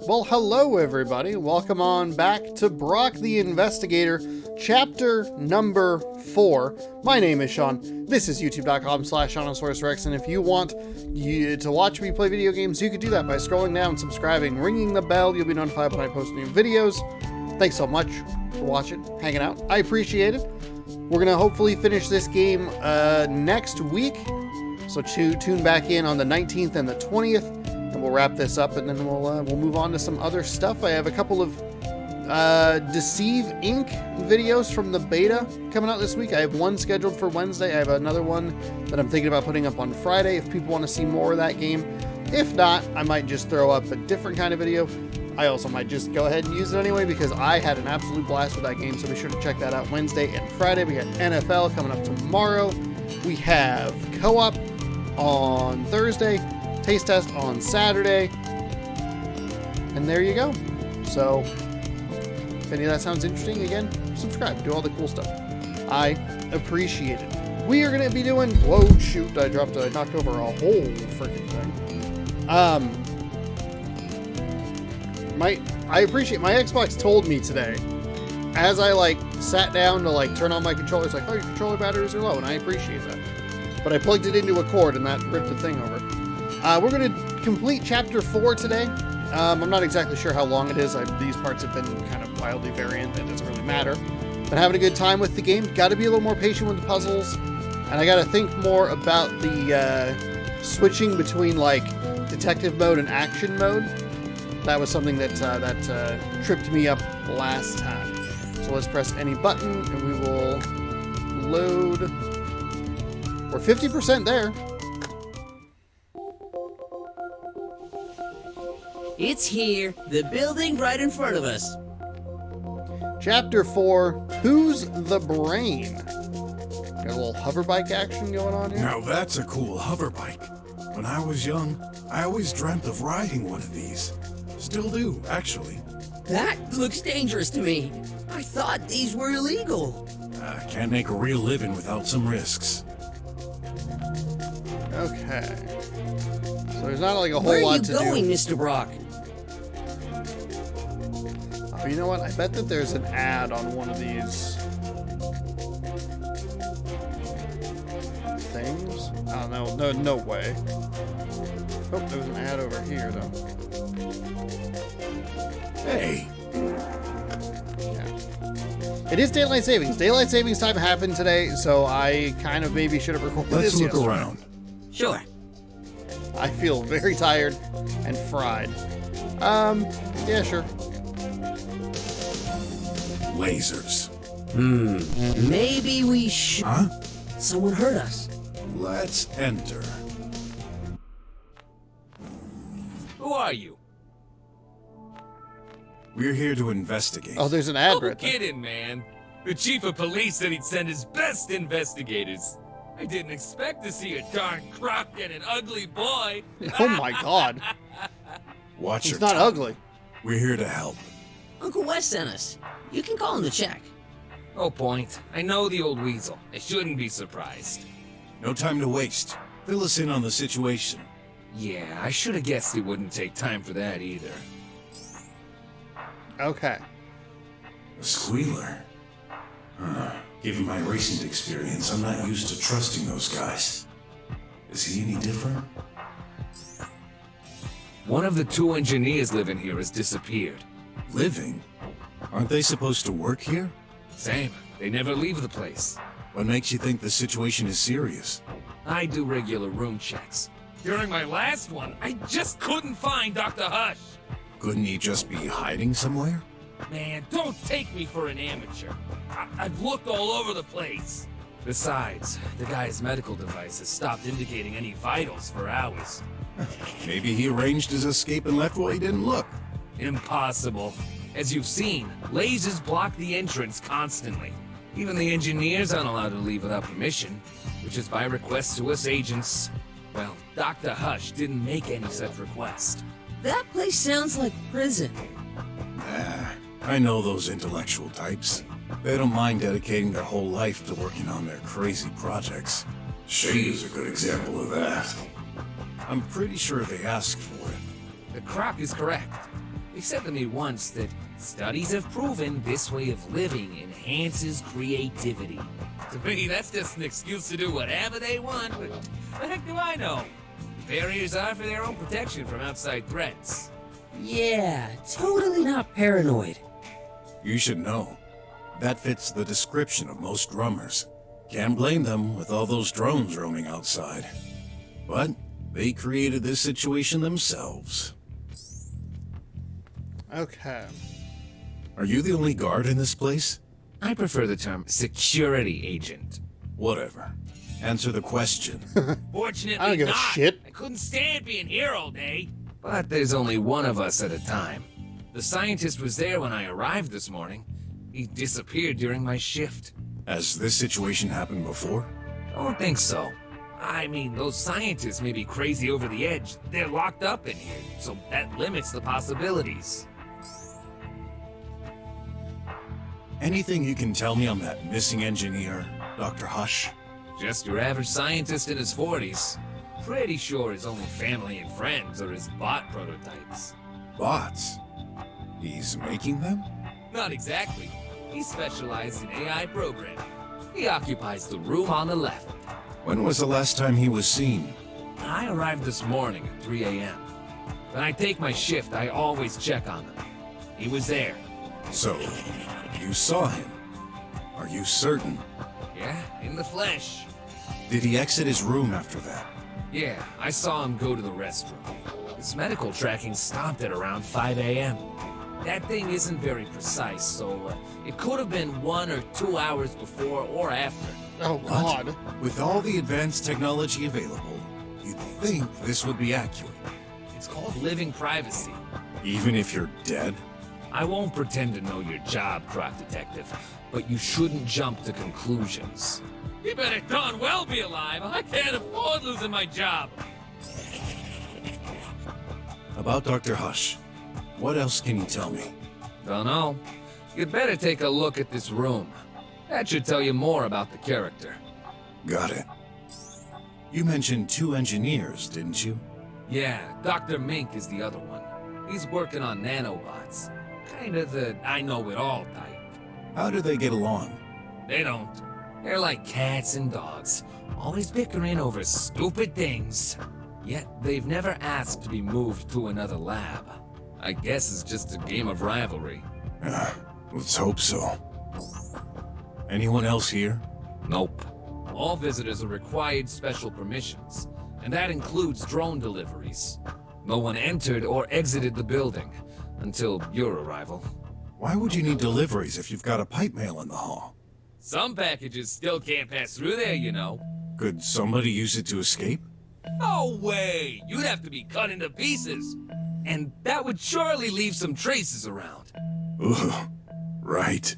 Well, hello everybody. Welcome on back to Brok the InvestiGator, chapter number 4. My name is Sean. This is youtube.com/SeanOsaurusRex, and if you want to watch me play video games, you could do that by scrolling down, subscribing, ringing the bell. You'll be notified when I post new videos. Thanks so much for watching, hanging out. I appreciate it. We're going to hopefully finish this game next week, so tune back in on the 19th and the 20th. And we'll wrap this up, and then we'll move on to some other stuff. I have a couple of Deceive Inc. videos from the beta coming out this week. I have one scheduled for Wednesday. I have another one that I'm thinking about putting up on Friday if people want to see more of that game. If not, I might just throw up a different kind of video. I also might just go ahead and use it anyway because I had an absolute blast with that game, so be sure to check that out Wednesday and Friday. We got NFL coming up tomorrow. We have co-op on Thursday. Taste test on Saturday, and there you go. So if any of that sounds interesting, again, subscribe, do all the cool stuff. I appreciate it. We are going to be doing, whoa, shoot, I knocked over a whole freaking thing. I appreciate, my Xbox told me today, as I sat down to turn on my controller, it's like, oh, your controller batteries are low, and I appreciate that. But I plugged it into a cord and that ripped the thing over. We're going to complete Chapter 4 today. I'm not exactly sure how long it is. These parts have been kind of wildly variant. It doesn't really matter. Been having a good time with the game. Got to be a little more patient with the puzzles. And I got to think more about the switching between, detective mode and action mode. That was something that tripped me up last time. So let's press any button, and we will load. We're 50% there. It's here, the building right in front of us. Chapter 4, Who's the Brain? Got a little hover bike action going on here. Now that's a cool hover bike. When I was young, I always dreamt of riding one of these. Still do, actually. That looks dangerous to me. I thought these were illegal. I can't make a real living without some risks. Okay. So there's not a whole Where lot to do. Where are you going, Mr. Brok? Oh, you know what? I bet that there's an ad on one of these things. I don't know. No way. Oh, there was an ad over here, though. Hey. Yeah. It is daylight savings. Daylight savings time happened today, so I kind of maybe should have recorded Let's this look yesterday. around. Sure. I feel very tired and fried. Yeah, sure. Lasers. Maybe we should. Huh? Someone hurt us. Let's enter. Who are you? We're here to investigate. Oh, there's an ad No right there. kidding, man. The chief of police said he'd send his best investigators. I didn't expect to see a darn crook and an ugly boy. Oh my god. Watch He's your not tongue. ugly. We're here to help. Uncle Wes sent us. You can call him to check. No point. I know the old weasel. I shouldn't be surprised. No time to waste. Fill us in on the situation. Yeah, I should have guessed he wouldn't take time for that either. Okay. A squealer. Given my recent experience, I'm not used to trusting those guys. Is he any different? One of the 2 engineers living here has disappeared. Living? Aren't they supposed to work here? Same. They never leave the place. What makes you think the situation is serious? I do regular room checks. During my last one, I just couldn't find Dr. Hush. Couldn't he just be hiding somewhere? Man, don't take me for an amateur. I've looked all over the place. Besides, the guy's medical device has stopped indicating any vitals for hours. Maybe he arranged his escape and left while he didn't look. Impossible. As you've seen, lasers block the entrance constantly. Even the engineers aren't allowed to leave without permission, which is by request to us agents. Well, Dr. Hush didn't make any such request. That place sounds like prison. I know those intellectual types. They don't mind dedicating their whole life to working on their crazy projects. She is a good example of that. I'm pretty sure they asked for it. The croc is correct. They said to me once that studies have proven this way of living enhances creativity. To me, that's just an excuse to do whatever they want, but the heck do I know? The barriers are for their own protection from outside threats. Yeah, totally not paranoid. You should know. That fits the description of most drummers. Can't blame them with all those drones roaming outside. But they created this situation themselves. Okay. Are you the only guard in this place? I prefer the term security agent. Whatever. Answer the question. Fortunately I don't give a not. shit. I couldn't stand being here all day. But there's only one of us at a time. The scientist was there when I arrived this morning. He disappeared during my shift. Has this situation happened before? Don't think so. I mean, those scientists may be crazy over the edge. They're locked up in here, so that limits the possibilities. Anything you can tell me on that missing engineer, Dr. Hush? Just your average scientist in his 40s. Pretty sure his only family and friends are his bot prototypes. Bots? He's making them? Not exactly. He specializes in AI programming. He occupies the room on the left. When was the last time he was seen? I arrived this morning at 3 a.m. When I take my shift, I always check on him. He was there. So, you saw him? Are you certain? Yeah, in the flesh. Did he exit his room after that? Yeah, I saw him go to the restroom. His medical tracking stopped at around 5 a.m. That thing isn't very precise, so it could have been 1 or 2 hours before or after. Oh, God. What? With all the advanced technology available, you'd think this would be accurate. It's called living privacy. Even if you're dead? I won't pretend to know your job, Croc Detective, but you shouldn't jump to conclusions. You better darn well be alive. I can't afford losing my job. About Dr. Hush, what else can you tell me? Don't know. You'd better take a look at this room. That should tell you more about the character. Got it. You mentioned 2 engineers, didn't you? Yeah, Dr. Mink is the other one. He's working on nanobots. Kind of the I-know-it-all type. How do they get along? They don't. They're like cats and dogs, always bickering over stupid things. Yet they've never asked to be moved to another lab. I guess it's just a game of rivalry. Let's hope so. Anyone else here? Nope. All visitors are required special permissions, and that includes drone deliveries. No one entered or exited the building until your arrival. Why would you need deliveries if you've got a pipe mail in the hall? Some packages still can't pass through there, you know. Could somebody use it to escape? No way! You'd have to be cut into pieces. And that would surely leave some traces around. Ugh, right.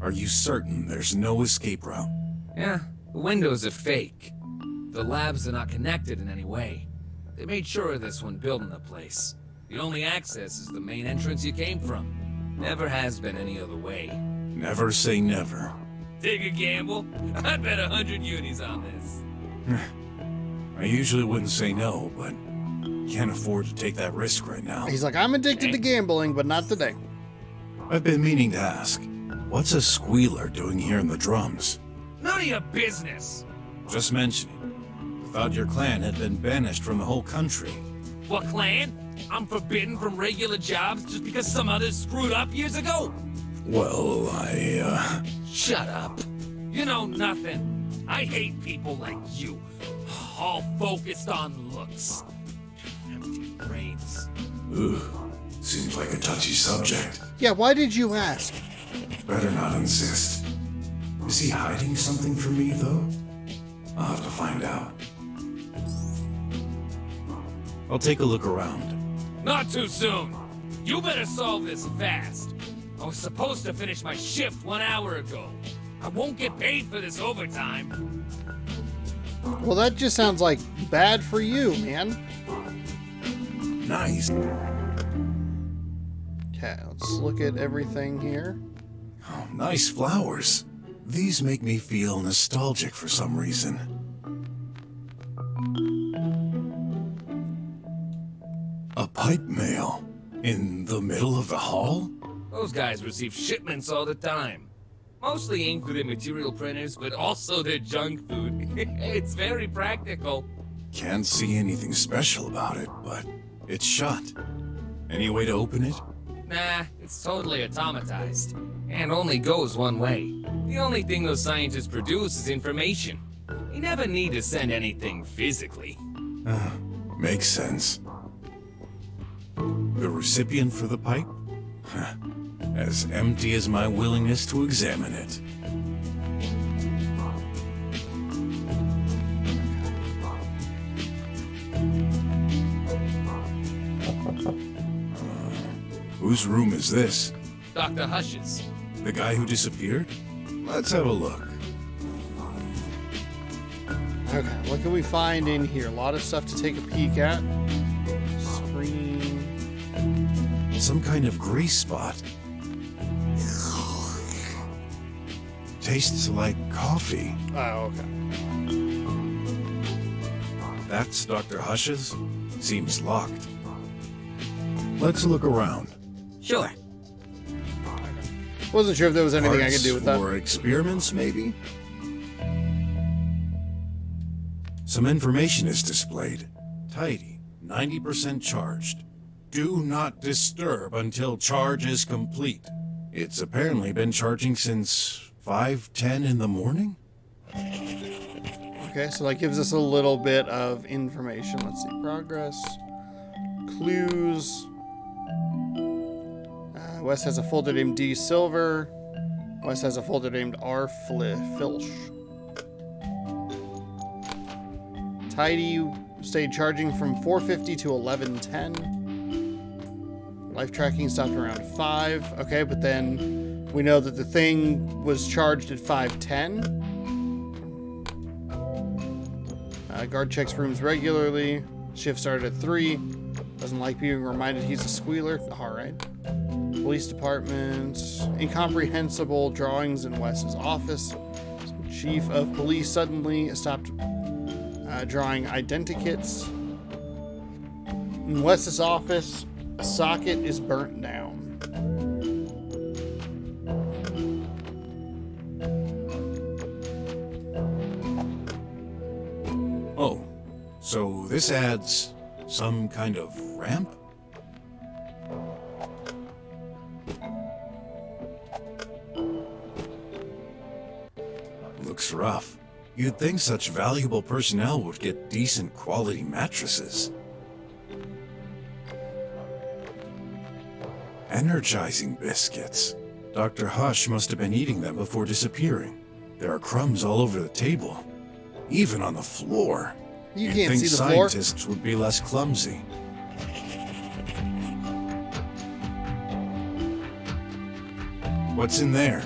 Are you certain there's no escape route? Yeah, the windows are fake. The labs are not connected in any way. They made sure of this when building the place. The only access is the main entrance you came from. Never has been any other way. Never say never. Take a gamble? I'd bet 100 unis on this. I usually wouldn't say no, but can't afford to take that risk right now. He's like, I'm addicted to gambling, but not today. I've been meaning to ask, what's a squealer doing here in the drums? None of your business. Just mentioning. Thought your clan had been banished from the whole country. What clan? I'm forbidden from regular jobs just because some others screwed up years ago? Well, Shut up. You know nothing. I hate people like you. All focused on looks. Empty brains. Seems like a touchy subject. Yeah, why did you ask? Better not insist. Is he hiding something from me, though? I'll have to find out. I'll take a look around. Not too soon. You better solve this fast. I was supposed to finish my shift 1 hour ago. I won't get paid for this overtime. Well, that just sounds like bad for you, man. Nice. Okay, let's look at everything here. Oh, nice flowers. These make me feel nostalgic for some reason. A pipe mail? In the middle of the hall? Those guys receive shipments all the time. Mostly aimed for their material printers, but also their junk food. It's very practical. Can't see anything special about it, but it's shut. Any way to open it? Nah, it's totally automatized. And only goes one way. The only thing those scientists produce is information. They never need to send anything physically. Makes sense. The recipient for the pipe? As empty as my willingness to examine it. Whose room is this? Dr. Hush's. The guy who disappeared? Let's have a look. Okay, what can we find in here? A lot of stuff to take a peek at. Screen. Some kind of grease spot. Tastes like coffee. Oh, okay. That's Dr. Hush's? Seems locked. Let's look around. Sure. Wasn't sure if there was anything I Parts could do with that. for experiments, maybe? Some information is displayed. Tidy, 90% charged. Do not disturb until charge is complete. It's apparently been charging since 5:10 in the morning? Okay, so that gives us a little bit of information. Let's see. Progress. Clues. Wes has a folder named D. Silver. Wes has a folder named R. Filch. Tidy stayed charging from 4:50 to 11:10. Life tracking stopped around 5. Okay, but then we know that the thing was charged at 5:10. Guard checks rooms regularly. Shift started at 3. Doesn't like being reminded he's a squealer. All right. Police department. Incomprehensible drawings in Wes's office. Chief of police suddenly stopped drawing identikits. In Wes's office, a socket is burnt down. Oh, so this adds some kind of ramp? Looks rough. You'd think such valuable personnel would get decent quality mattresses. Energizing biscuits. Dr. Hush must have been eating them before disappearing. There are crumbs all over the table, even on the floor. You You'd can't think see the floor? scientists would be less clumsy. What's in there?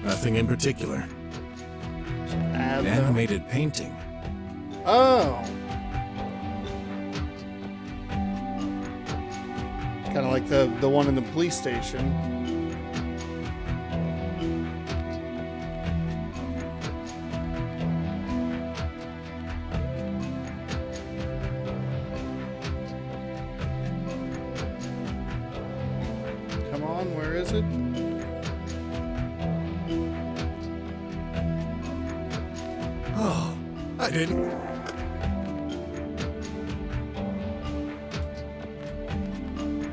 Nothing in particular. Add An the- animated painting. Oh. Kind of like the one in the police station. Come on, where is it? Oh, I didn't.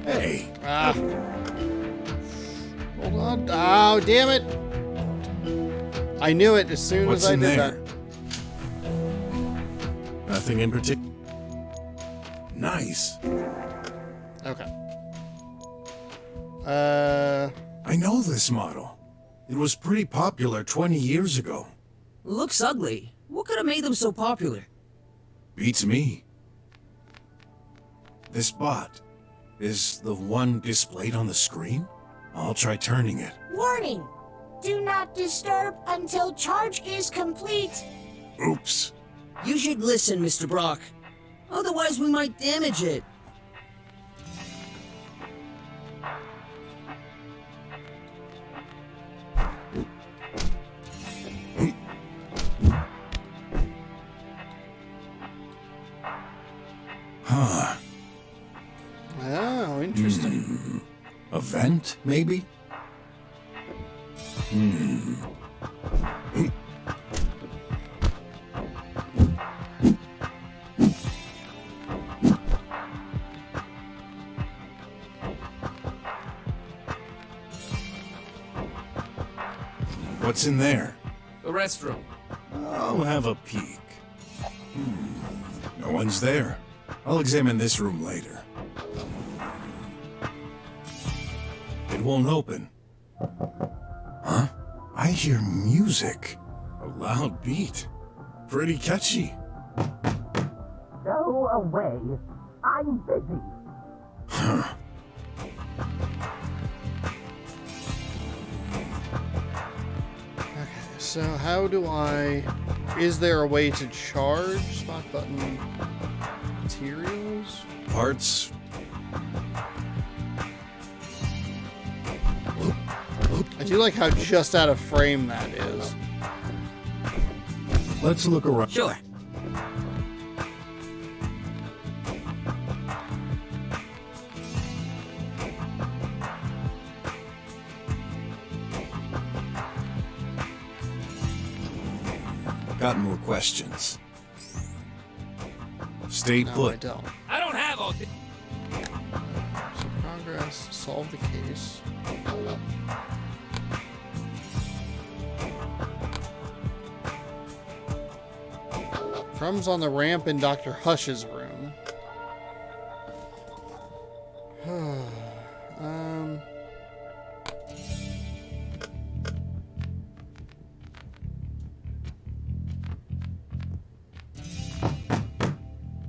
Hey, Ah. Hold on. Oh, damn it. I knew it as soon what's as I in did there? Nothing in particular. Nice. that. Okay. I know this model. It was pretty popular 20 years ago. Looks ugly. What could have made them so popular? Beats me. This bot is the one displayed on the screen? I'll try turning it. Warning! Do not disturb until charge is complete. Oops. You should listen, Mr. Brok. Otherwise, we might damage it. Huh. Oh, interesting. A vent, maybe? What's in there? The restroom. I'll have a peek. No one's there. I'll examine this room later. It won't open. Huh? I hear music. A loud beat. Pretty catchy. Go away. I'm busy. Huh. Okay, so how do I... Is there a way to charge? Spot button. Materials? Parts. I do like how just out of frame that is. Let's look around. Sure. Got more questions. Stay No, I put. don't. I don't have all. So progress, solve the case. Crumbs on the ramp in Dr. Hush's room. um...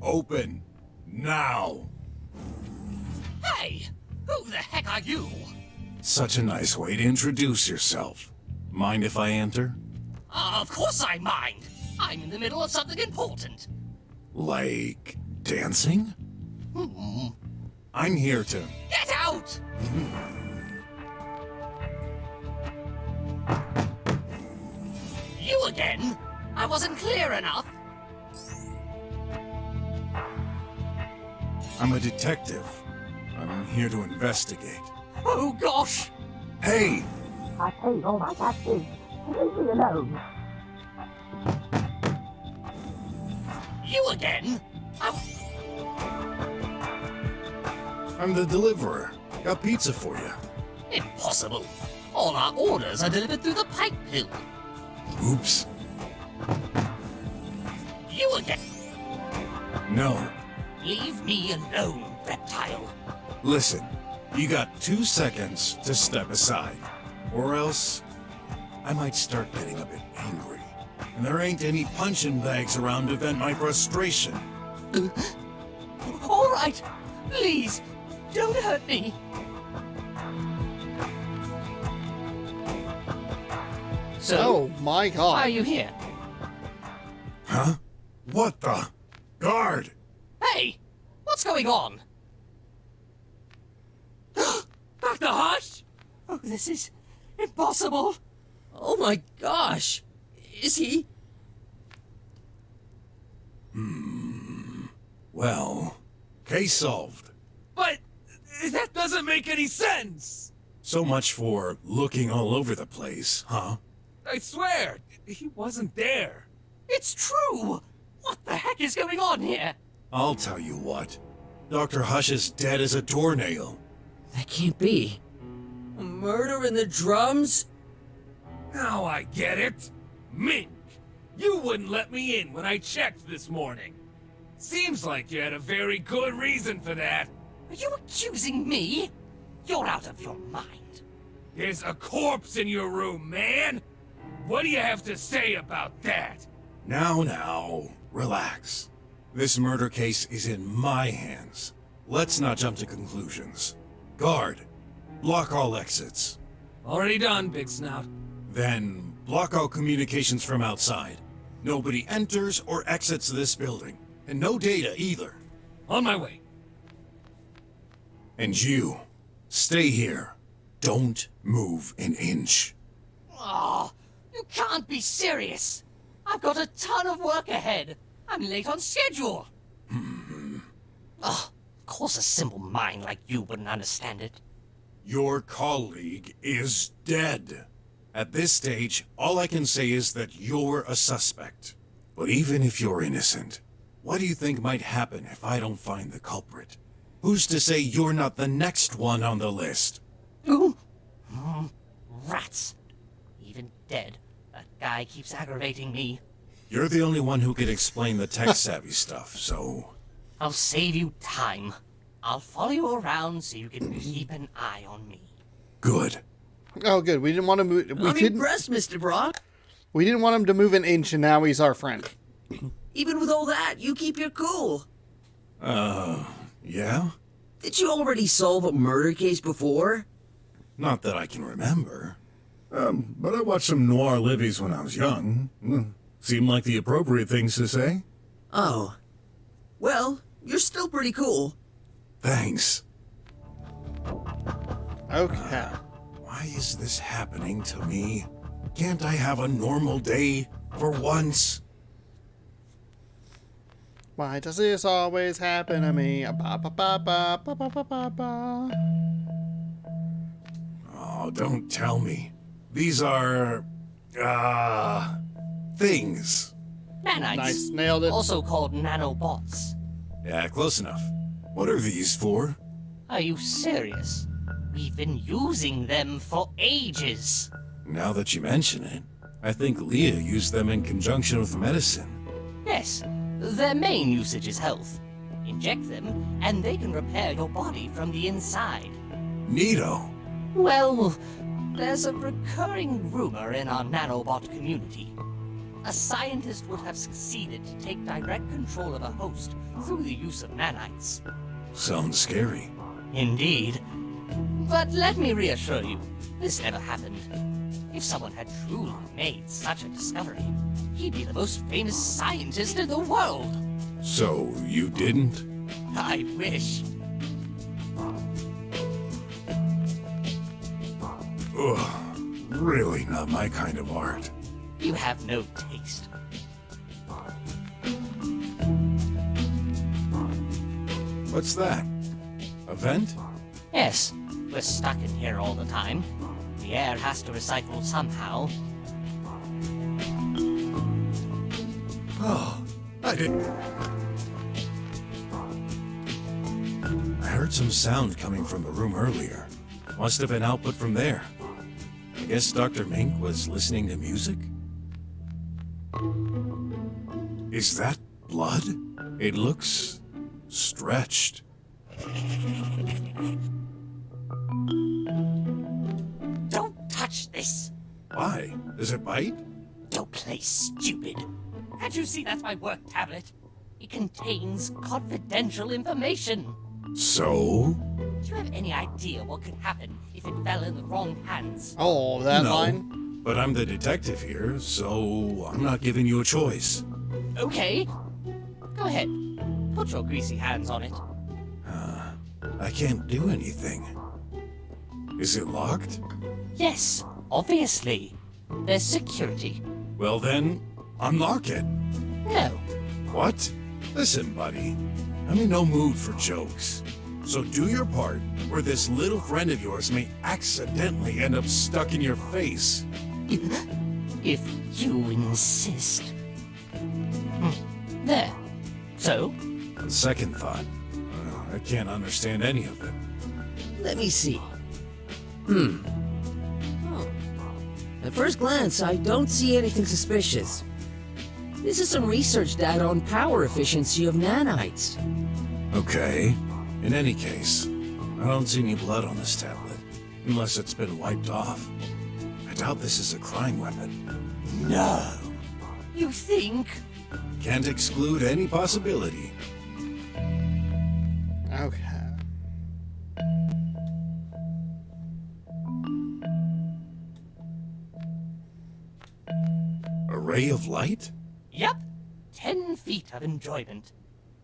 Open. Now. Hey! Who the heck are you? Such a nice way to introduce yourself. Mind if I enter? Of course I mind. I'm in the middle of something important. Like dancing? I'm here to... Get out! You again? I wasn't clear enough. I'm a detective. I'm here to investigate. Oh gosh! Hey! I paid all my taxes. Leave me alone. You again? I'm the deliverer. Got pizza for you. Impossible. All our orders are delivered through the pipe pill. Oops. You again? No. Leave me alone, reptile. Listen, you got 2 seconds to step aside. Or else, I might start getting a bit angry. And there ain't any punching bags around to vent my frustration. All right, please, don't hurt me. So, Oh my why are god. you here? Huh? What the? Guard! Hey, what's going on? Dr. Hush? Oh, this is impossible. Oh my gosh! Is he? Well, case solved. But that doesn't make any sense. So much for looking all over the place, huh? I swear, he wasn't there. It's true. What the heck is going on here? I'll tell you what. Dr. Hush is dead as a doornail. That can't be. A murder in the drums? Now I get it. Mink, you wouldn't let me in when I checked this morning. Seems like you had a very good reason for that. Are you accusing me? You're out of your mind. There's a corpse in your room, man. What do you have to say about that? Now, relax. This murder case is in my hands. Let's not jump to conclusions. Guard, block all exits. Already done, Big Snout. Then block all communications from outside. Nobody enters or exits this building. And no data either. On my way. And you, stay here. Don't move an inch. Oh, you can't be serious. I've got a ton of work ahead. I'm late on schedule. Of course a simple mind like you wouldn't understand it. Your colleague is dead. At this stage, all I can say is that you're a suspect. But even if you're innocent, what do you think might happen if I don't find the culprit? Who's to say you're not the next one on the list? Ooh. Rats. Even dead, that guy keeps aggravating me. You're the only one who could explain the tech-savvy stuff, so... I'll save you time. I'll follow you around so you can keep an eye on me. Good. Oh, good. We didn't want to move. I'm impressed, Mr. Brok. We didn't want him to move an inch, and now he's our friend. Even with all that, you keep your cool. Yeah? Did you already solve a murder case before? Not that I can remember. But I watched some noir livies when I was young. Seemed like the appropriate things to say. Oh. Well, you're still pretty cool. Thanks. Okay. Why is this happening to me? Can't I have a normal day for once? Why does this always happen to me? Ba, ba, ba, ba, ba, ba, ba, ba, ba. Oh, don't tell me. These are... things. Nanites. Nice, nailed it. Also called nanobots. Yeah, close enough. What are these for? Are you serious? We've been using them for ages. Now that you mention it, I think Leah used them in conjunction with medicine. Yes, their main usage is health. Inject them, and they can repair your body from the inside. Neato. Well, there's a recurring rumor in our nanobot community. A scientist would have succeeded to take direct control of a host through the use of nanites. Sounds scary. Indeed. But let me reassure you, this never happened. If someone had truly made such a discovery, he'd be the most famous scientist in the world. So, you didn't? I wish. Ugh, really not my kind of art. You have no taste. What's that? A vent? Yes, we're stuck in here all the time. The air has to recycle somehow. Oh, I didn't... I heard some sound coming from the room earlier. Must have been output from there. I guess Dr. Mink was listening to music? Is that blood? It looks... stretched. Don't touch this! Why? Does it bite? Don't play stupid. Can't you see that's my work tablet? It contains confidential information. So? Do you have any idea what could happen if it fell in the wrong hands? Oh, that No. line. But I'm the detective here, so I'm not giving you a choice. Okay. Go ahead. Put your greasy hands on it. I can't do anything. Is it locked? Yes, obviously. There's security. Well then, unlock it. No. What? Listen, buddy. I'm in no mood for jokes. So do your part, or this little friend of yours may accidentally end up stuck in your face. If you insist. There. So? On second thought, I can't understand any of it. Let me see. Oh. At first glance, I don't see anything suspicious. This is some research data on power efficiency of nanites. Okay. In any case, I don't see any blood on this tablet, unless it's been wiped off. I doubt this is a crime weapon. No. You think? Can't exclude any possibility. Okay. A ray of light? Yep. 10 feet of enjoyment.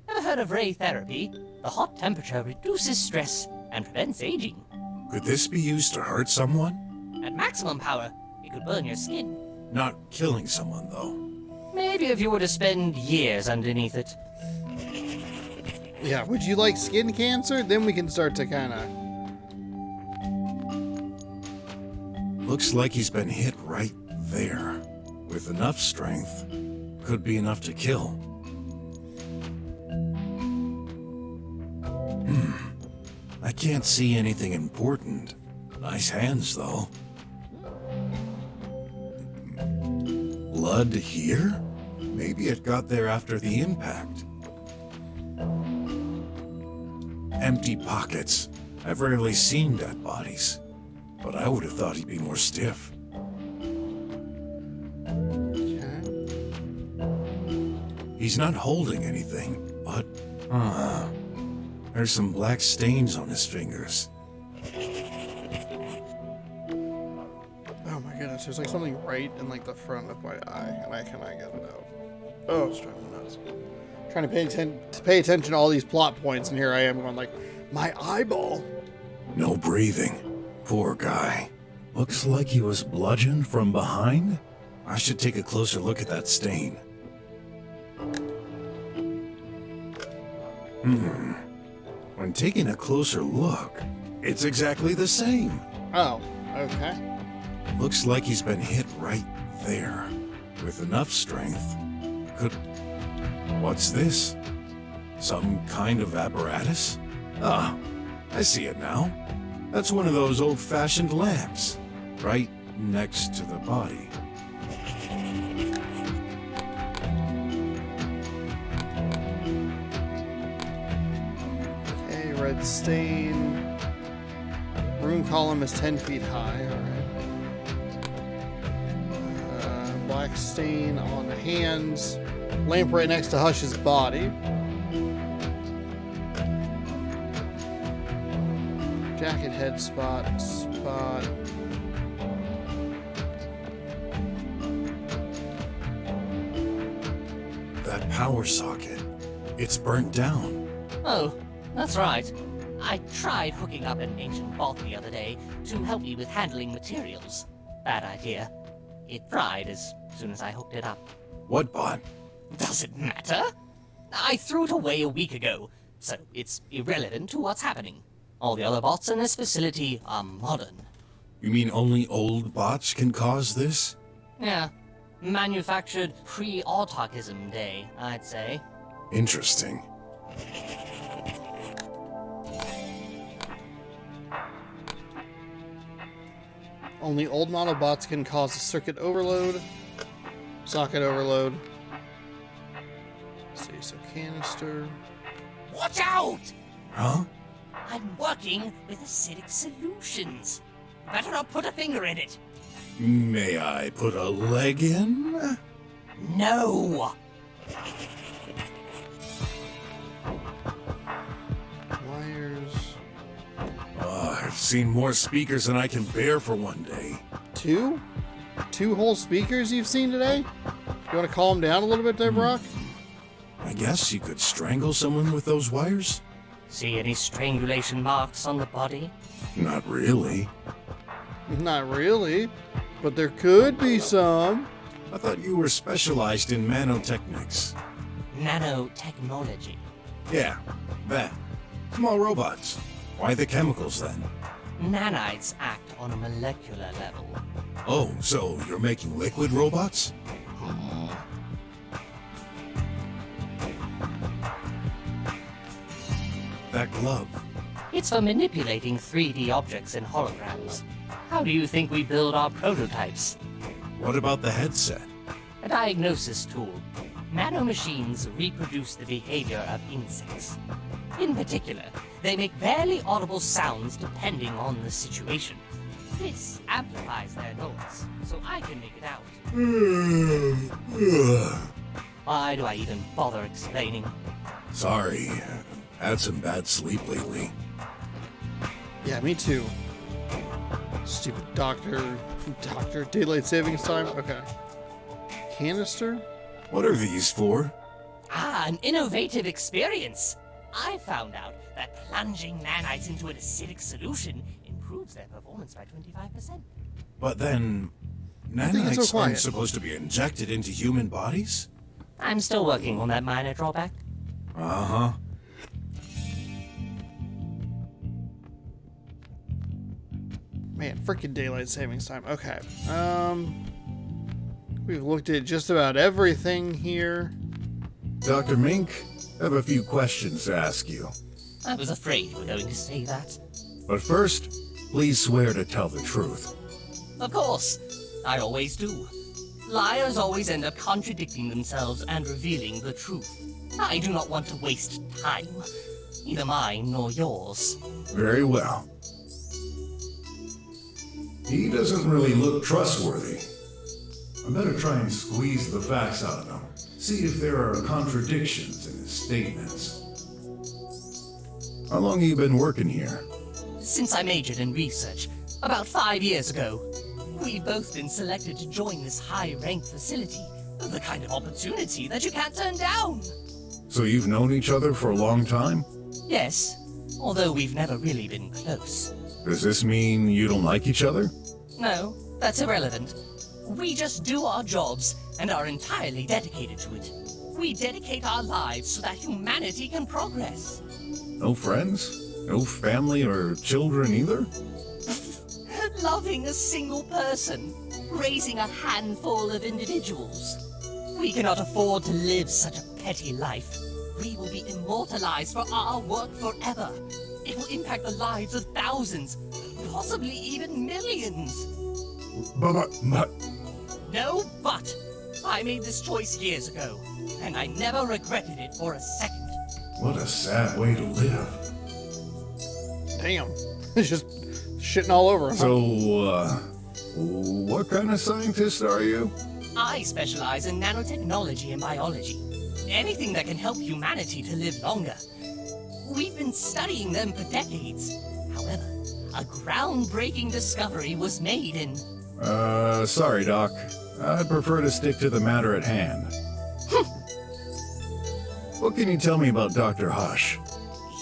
Ever heard of ray therapy? The hot temperature reduces stress and prevents aging. Could this be used to hurt someone? At maximum power, it could burn your skin. Not killing someone, though. Maybe if you were to spend years underneath it. Yeah, would you like skin cancer? Then we can start to kind of... Looks like he's been hit right there. With enough strength, could be enough to kill. I can't see anything important. Nice hands, though. Blood here? Maybe it got there after the impact. Empty pockets. I've rarely seen dead bodies, but I would have thought he'd be more stiff. Okay. He's not holding anything, but... there's some black stains on his fingers. Oh my goodness, there's like something right in like the front of my eye, and I cannot get it out. Oh, it's driving me nuts. Trying to pay attention to all these plot points, and here I am going like, my eyeball. No breathing. Poor guy. Looks like he was bludgeoned from behind? I should take a closer look at that stain. When taking a closer look, it's exactly the same. Oh, okay. Looks like he's been hit right there. With enough strength, could... What's this? Some kind of apparatus? Ah, I see it now. That's one of those old-fashioned lamps, right next to the body. Okay, red stain. Room column is 10 feet high, alright. Black stain on the hands. Lamp right next to Hush's body. Jacket head spot. That power socket, it's burnt down. Oh, that's right. I tried hooking up an ancient bot the other day to help me with handling materials. Bad idea. It fried as soon as I hooked it up. What bot? Does it matter? I threw it away a week ago, so it's irrelevant to what's happening. All the other bots in this facility are modern. You mean only old bots can cause this? Yeah, manufactured pre-autarchism day, I'd say. Interesting. Only old model bots can cause a circuit overload. Socket overload. Let's see, so canister. Watch out! Huh? I'm working with acidic solutions. Better not put a finger in it. May I put a leg in? No! Wires. I've seen more speakers than I can bear for one day. Two? Two whole speakers you've seen today? You want to calm down a little bit there, Brock? I guess you could strangle someone with those wires? See any strangulation marks on the body? Not really. Not really, but there could be some. I thought you were specialized in nanotechnics. Nanotechnology. Yeah, that. Small robots. Why the chemicals then? Nanites act on a molecular level. Oh, so you're making liquid robots? That glove. It's for manipulating 3D objects and holograms. How do you think we build our prototypes? What about the headset? A diagnosis tool. Nanomachines reproduce the behavior of insects. In particular, they make barely audible sounds depending on the situation. This amplifies their noise, so I can make it out. Why do I even bother explaining? Sorry, had some bad sleep lately. Yeah, me too. Stupid doctor, daylight savings time. Okay. Canister? What are these for? Ah, an innovative experience. I found out that plunging nanites into an acidic solution improves their performance by 25%. But then, think it's so nanites quiet. aren't supposed to be injected into human bodies? I'm still working on that minor drawback. Uh-huh. Man, freaking daylight savings time. Okay. We've looked at just about everything here. Dr. Mink, I have a few questions to ask you. I was afraid you were going to say that. But first, please swear to tell the truth. Of course, I always do. Liars always end up contradicting themselves and revealing the truth. I do not want to waste time, neither mine nor yours. Very well. He doesn't really look trustworthy. I better try and squeeze the facts out of him. See if there are contradictions in his statements. How long have you been working here? Since I majored in research, about 5 years ago, we've both been selected to join this high-ranked facility. The kind of opportunity that you can't turn down. So you've known each other for a long time? Yes, although we've never really been close. Does this mean you don't like each other? No, that's irrelevant. We just do our jobs and are entirely dedicated to it. We dedicate our lives so that humanity can progress. No friends? No family or children either? Loving a single person, raising a handful of individuals. We cannot afford to live such a petty life. We will be immortalized for our work forever. It will impact the lives of thousands, possibly even millions. But... No, but I made this choice years ago, and I never regretted it for a second. What a sad way to live. Damn. It's just shitting all over him. So, what kind of scientist are you? I specialize in nanotechnology and biology. Anything that can help humanity to live longer. We've been studying them for decades. However, a groundbreaking discovery was made in... Sorry, Doc. I'd prefer to stick to the matter at hand. What can you tell me about Dr. Hush?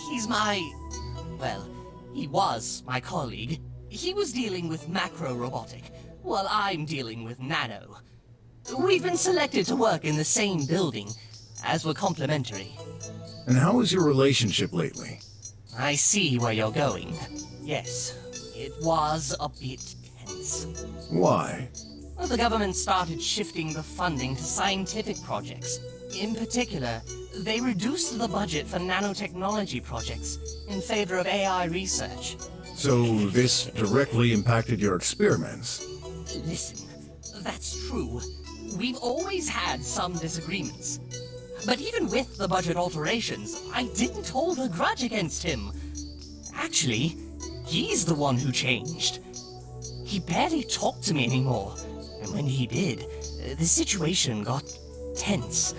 He's well, he was my colleague. He was dealing with macro-robotic, while I'm dealing with nano. We've been selected to work in the same building, as we're complementary. And how is your relationship lately? I see where you're going. Yes, it was a bit tense. Why? Well, the government started shifting the funding to scientific projects. In particular, they reduced the budget for nanotechnology projects in favor of AI research. So this directly impacted your experiments? Listen, that's true. We've always had some disagreements. But even with the budget alterations, I didn't hold a grudge against him. Actually, he's the one who changed. He barely talked to me anymore, and when he did, the situation got tense.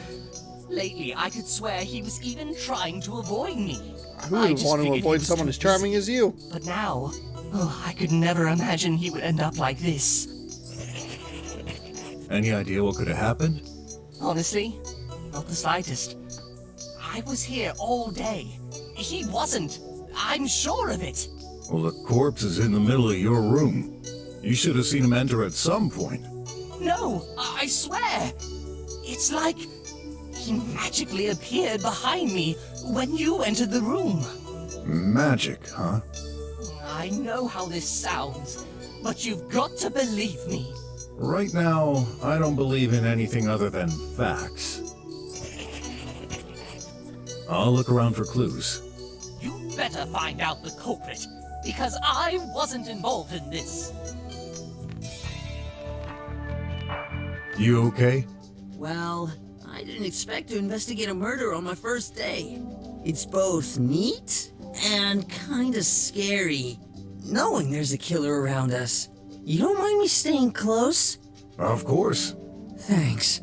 Lately, I could swear he was even trying to avoid me. Who would want to avoid someone as charming as you? But now, I could never imagine he would end up like this. Any idea what could have happened? Honestly, not the slightest. I was here all day. He wasn't. I'm sure of it. Well, the corpse is in the middle of your room. You should have seen him enter at some point. No, I swear. It's like he magically appeared behind me when you entered the room. Magic, huh? I know how this sounds, but you've got to believe me. Right now, I don't believe in anything other than facts. I'll look around for clues. You better find out the culprit, because I wasn't involved in this. You okay? Well, I didn't expect to investigate a murder on my first day. It's both neat and kinda scary, knowing there's a killer around us. You don't mind me staying close? Of course. Thanks.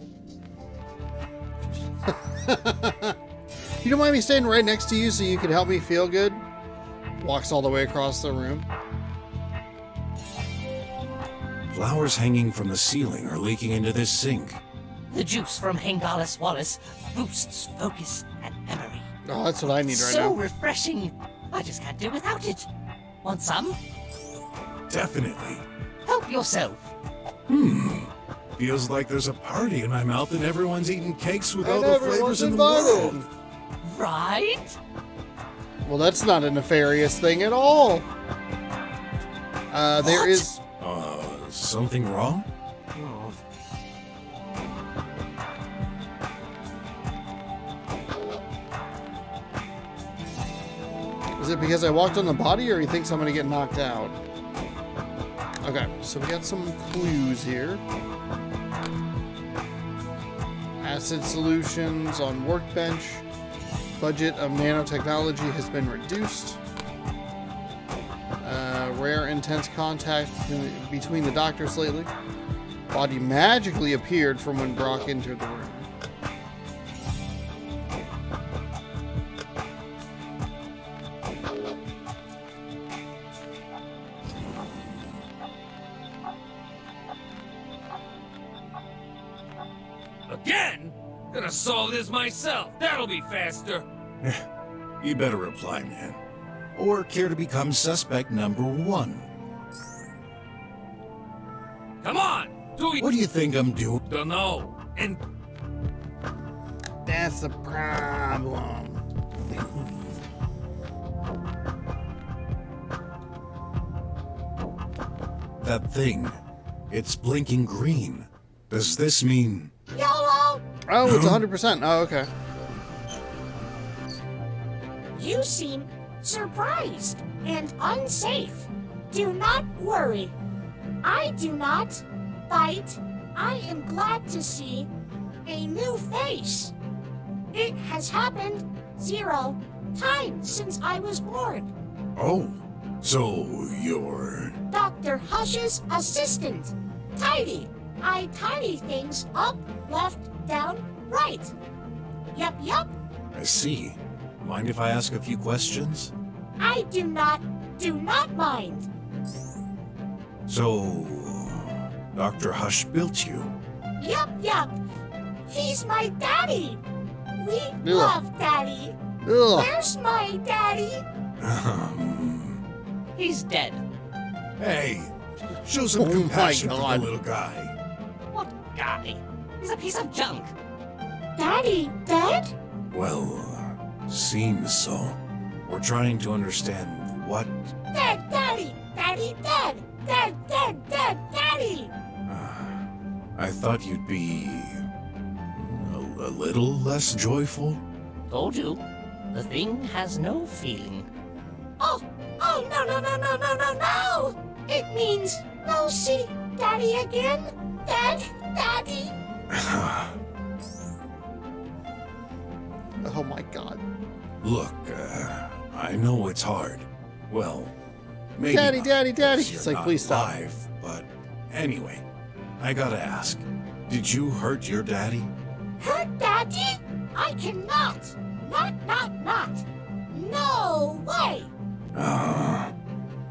You don't mind me staying right next to you so you can help me feel good? Walks all the way across the room. Flowers hanging from the ceiling are leaking into this sink. The juice from Hengalis Wallace boosts focus and memory. Oh, that's what I need right So now. refreshing. I just can't do without it. Want some? Definitely. Help yourself. Feels like there's a party in my mouth and everyone's eating cakes with all And the flavors everyone's in the invited. world. Right? Well, that's not a nefarious thing at all. There What? is... Something wrong? Is it because I walked on the body, or you think I'm gonna get knocked out? Okay, so we got some clues here. Acid solutions on workbench. Budget of nanotechnology has been reduced. Rare intense contact between the doctors lately. Body magically appeared from when Brok entered the room. Again? Gonna solve this myself. That'll be faster. You better reply, man. Or care to become suspect number 1? Come on! What do you think I'm doing? Don't know. And That's the problem. That thing. It's blinking green. Does this mean... YOLO! Oh, it's 100%. Oh, okay. You seem surprised and unsafe. Do not worry. I do not bite. I am glad to see a new face. It has happened 0 times since I was born. Oh, so you're... Dr. Hush's assistant. Tidy. I tidy things up, left, down, right. Yup. I see. Mind if I ask a few questions? I do not mind. So... Dr. Hush built you? Yup. He's my daddy. We Ugh. love daddy. Ugh. Where's my daddy? He's dead. Hey, show some Oh my compassion for God. the little guy. What guy? He's a piece of junk. Daddy dead? Well, seems so. We're trying to understand what... Dead, daddy. Daddy dead. Dead, daddy. I thought you'd be... a little less joyful? Told you. The thing has no feeling. Oh, no. It means no see daddy again. Dead, daddy. Oh my god. Look, I know it's hard. Well, maybe Daddy, not daddy. because It's you're like, not please stop. alive, but anyway, I gotta ask, did you hurt your daddy? Hurt daddy? I cannot. Not. No way.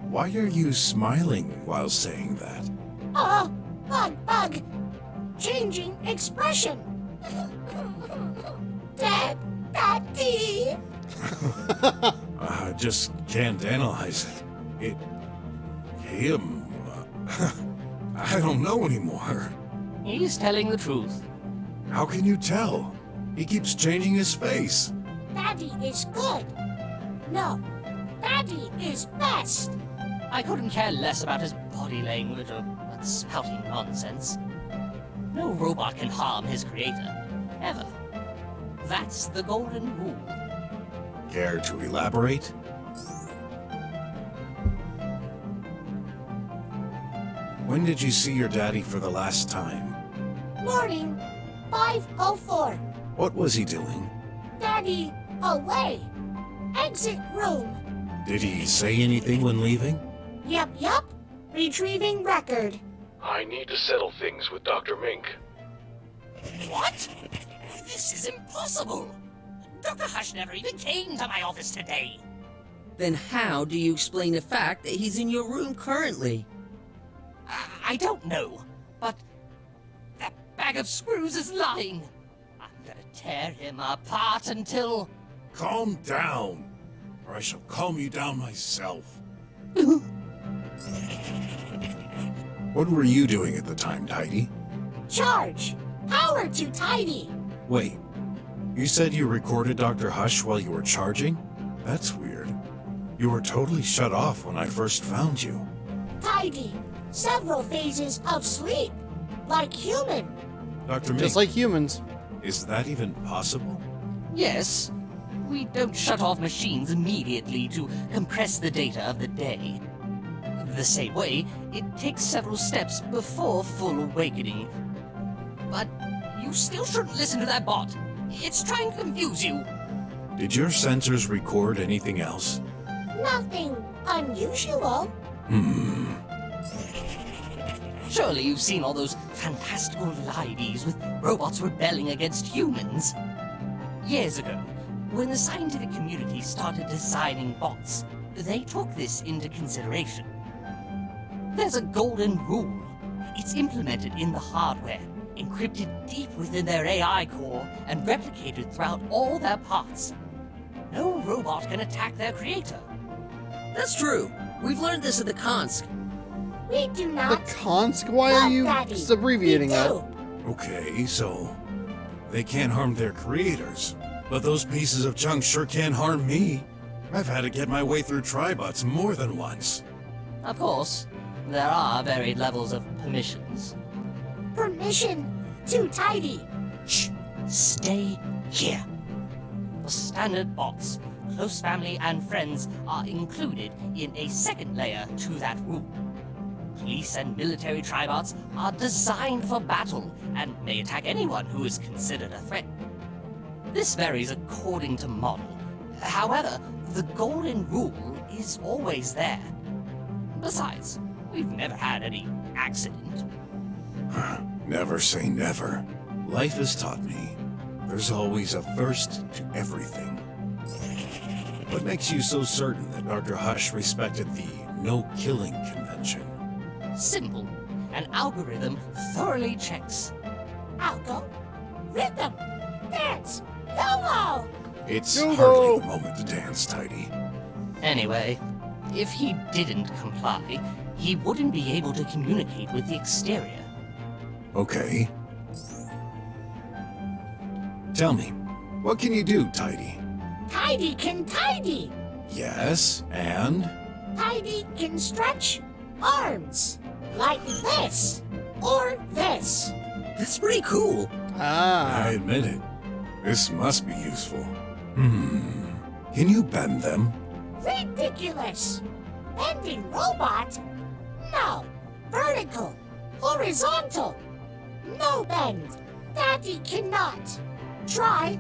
Why are you smiling while saying that? Bug. Changing expression. Dead, daddy. I just can't analyze it. Him... I don't know anymore. He's telling the truth. How can you tell? He keeps changing his face. Daddy is good. No, daddy is best. I couldn't care less about his body language or that spouting nonsense. No robot can harm his creator. Ever. That's the golden rule. Care to elaborate? When did you see your daddy for the last time? Morning, 5:04. What was he doing? Daddy away. Exit room. Did he say anything when leaving? Yup. Retrieving record. I need to settle things with Dr. Mink. What? This is impossible! Dr. Hush never even came to my office today. Then how do you explain the fact that he's in your room currently? I don't know, but that bag of screws is lying. I'm gonna tear him apart until... Calm down, or I shall calm you down myself. What were you doing at the time, Tidy? Charge. Power to tidy. Wait, you said you recorded Dr. Hush while you were charging? That's weird. You were totally shut off when I first found you. Tidy. Several phases of sleep. Like human. Dr. Mink, Just like humans. is that even possible? Yes, we don't shut off machines immediately to compress the data of the day. The same way, it takes several steps before full awakening. But you still shouldn't listen to that bot. It's trying to confuse you. Did your sensors record anything else? Nothing unusual. Surely you've seen all those fantastical lives with robots rebelling against humans. Years ago, when the scientific community started designing bots, they took this into consideration. There's a golden rule. It's implemented in the hardware, encrypted deep within their AI core, and replicated throughout all their parts. No robot can attack their creator. That's true. We've learned this at the Konsk. We do The not. Konsk? Why are you Daddy. just abbreviating We that? do. Okay, so they can't harm their creators, but those pieces of junk sure can harm me. I've had to get my way through tribots more than once. Of course, there are varied levels of permissions. Permission to tidy. Shh! Stay here. For standard bots, close family and friends are included in a second layer to that rule. Police and military tribots are designed for battle and may attack anyone who is considered a threat. This varies according to model. However, the golden rule is always there. Besides, we've never had any accident. Never say never. Life has taught me there's always a first to everything. What makes you so certain that Dr. Hush respected the no-killing convention? Simple. An algorithm thoroughly checks. Algo. Rhythm. Dance. YOLO. It's Yo-ho! hardly the moment to dance, Tidy. Anyway, if he didn't comply, he wouldn't be able to communicate with the exterior. Okay. Tell me, what can you do, Tidy? Tidy can tidy. Yes, and? Tidy can stretch arms. Like this. Or this. That's pretty cool. Ah. I admit it. This must be useful. Can you bend them? Ridiculous. Bending robot? No. Vertical. Horizontal. No bend. Daddy cannot. Try.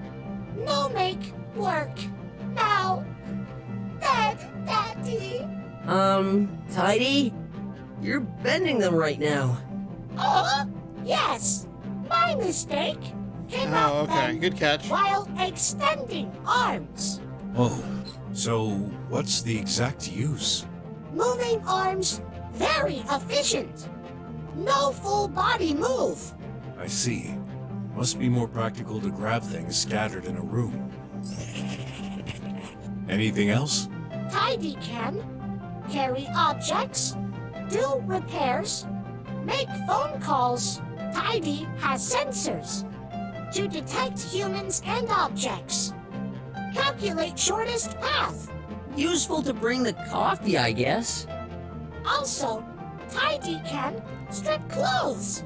No make work. Now. Daddy. Tidy? You're bending them right now. Yes. My mistake. Cannot Oh, okay. bend Good catch. while extending arms. Oh, so what's the exact use? Moving arms very efficient. No full body move. I see. Must be more practical to grab things scattered in a room. Anything else? Tidy can carry objects, do repairs, make phone calls. Tidy has sensors to detect humans and objects. Calculate shortest path. Useful to bring the coffee, I guess. Also, Tidy can strip clothes.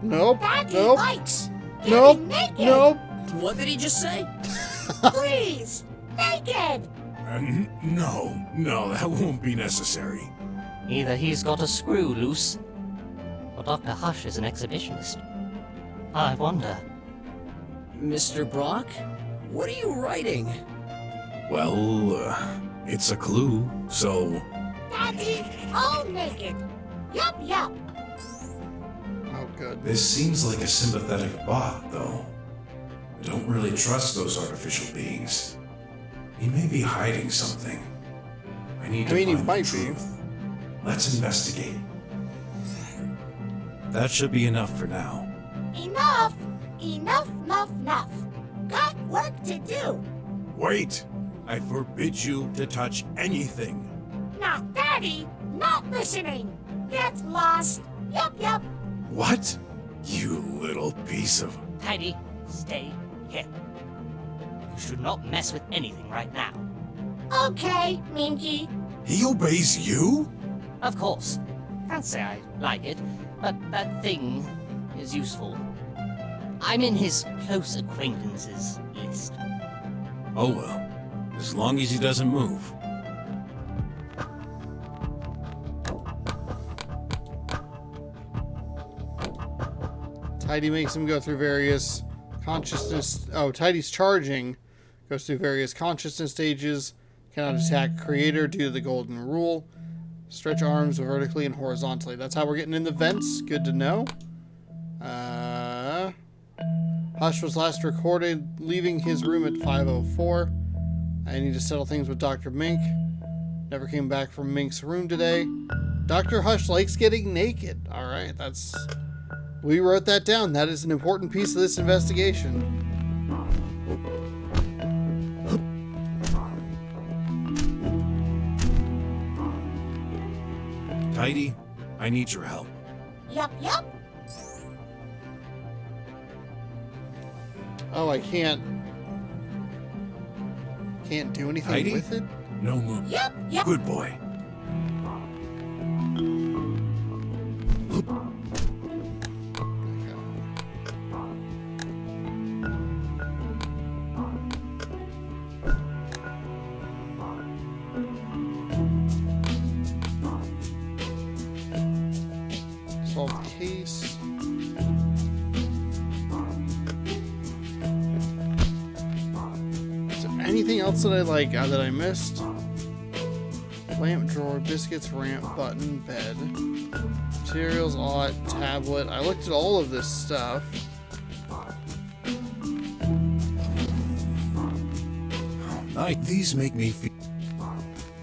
Nope. Daddy Nope. likes Nope. getting naked. Nope. What did he just say? Please, naked. No, that won't be necessary. Either he's got a screw loose, or Dr. Hush is an exhibitionist. I wonder. Mr. Brok? What are you writing? Well, it's a clue, so... Daddy, all naked. Yup. Oh, good. This seems like a sympathetic bot, though. I don't really trust those artificial beings. He may be hiding something. I need to I mean, he find might the be. truth. Let's investigate. That should be enough for now. Enough. Got work to do. Wait! I forbid you to touch anything. Not Daddy, not listening. Get lost. Yup. What? You little piece of... Tidy, stay here. You should not mess with anything right now. Okay, Minky. He obeys you? Of course. Can't say I like it, but that thing is useful. I'm in his close acquaintances list. Oh well, as long as he doesn't move. Tidy makes him go through various consciousness... Oh, Tidy's charging goes through various consciousness stages. Cannot attack Creator due to the golden rule. Stretch arms vertically and horizontally. That's how we're getting in the vents. Good to know. Hush was last recorded leaving his room at 5:04. I need to settle things with Dr. Mink. Never came back from Mink's room today. Dr. Hush likes getting naked. Alright, that's... We wrote that down. That is an important piece of this investigation. Tidy, I need your help. Yup, yup. Oh, I can't do anything Tidy? with it? No move. Yup, yup. Good boy. Solve the case. Is there anything else that I like that I missed? Lamp drawer, biscuits, ramp, button, bed, materials, ought, tablet. I looked at all of this stuff. These make me feel...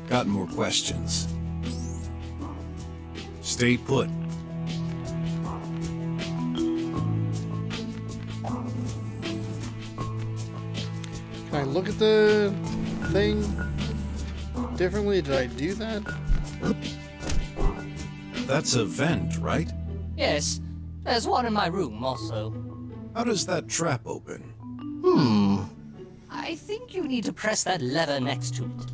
Got more questions. Stay put. Can I look at the thing differently? Did I do that? That's a vent, right? Yes, there's one in my room also. How does that trap open? I think you need to press that lever next to it.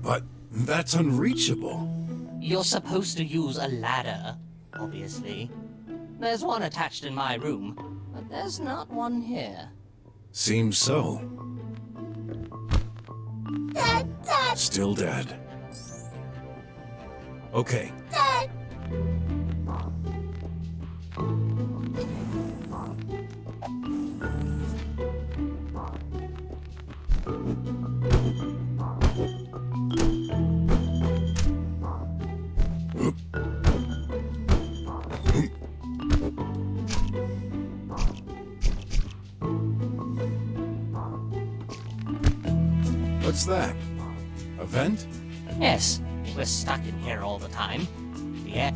But that's unreachable. You're supposed to use a ladder, obviously. There's one attached in my room, but there's not one here. Seems so. Dad, Dad, Still dead. Okay, Dad. what's that? A vent? Yes, we're stuck in here all the time. Yeah.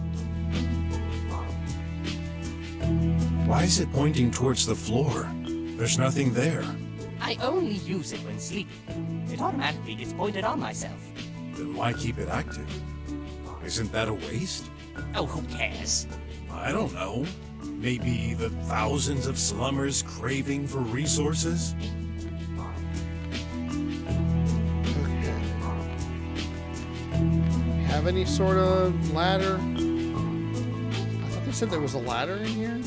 Why is it pointing towards the floor? There's nothing there. I only use it when sleeping. It automatically gets pointed on myself. Then why keep it active? Isn't that a waste? Oh, who cares? I don't know. Maybe the thousands of slummers craving for resources? Okay. Have any sort of ladder? I thought they said there was a ladder in here.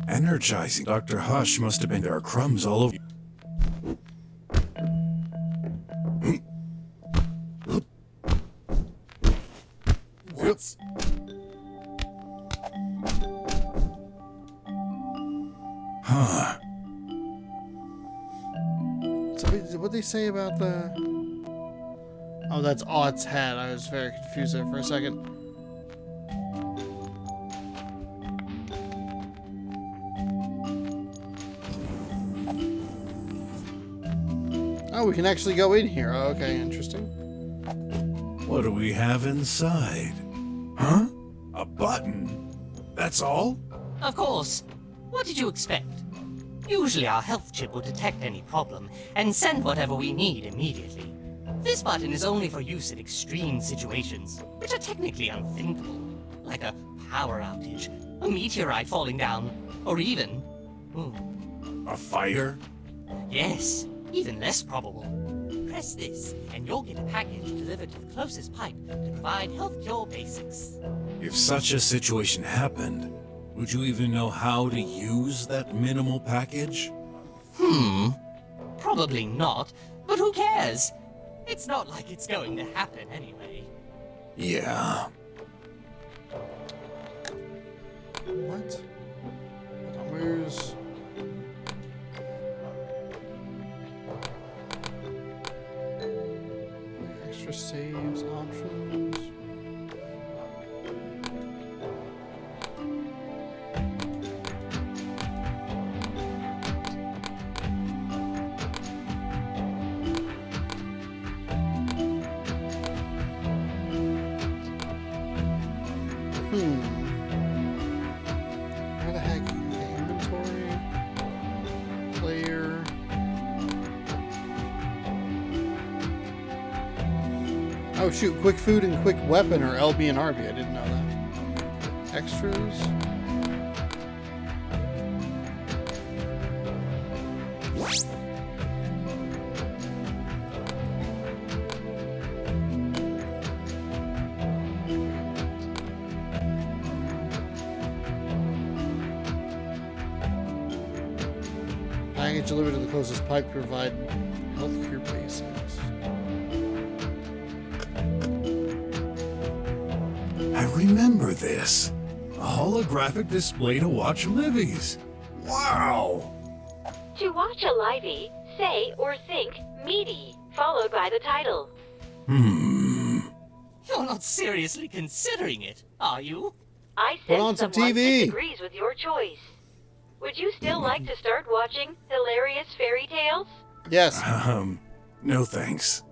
Energizing. Dr. Hush must have been there are crumbs all over. What? Huh. So what'd they say about the... Oh, that's Ott's hat. I was very confused there for a second. Oh, we can actually go in here. Oh, okay, interesting. What do we have inside? Huh? A button? That's all? Of course. What did you expect? Usually our health chip will detect any problem and send whatever we need immediately. This button is only for use in extreme situations, which are technically unthinkable. like a power outage, a meteorite falling down, or even... A fire? Yes, even less probable. Press this, and you'll get a package delivered to the closest pipe to provide health cure basics. If such a situation happened, would you even know how to use that minimal package? Probably not, but who cares? It's not like it's going to happen anyway. Yeah. What? Hold on, where's... Extra saves, options... Where the heck? Okay, inventory. Player. Oh shoot, quick food and quick weapon are LB and RB. I didn't know that. Extras. Package delivered to the closest pipe to provide healthcare basics. I remember this. A holographic display to watch Livy's. Wow! To watch a livey, say or think meaty, followed by the title. You're not seriously considering it, are you? I Put sense on some someone TV. disagrees with your choice. Would you still like to start watching hilarious fairy tales? Yes. No thanks.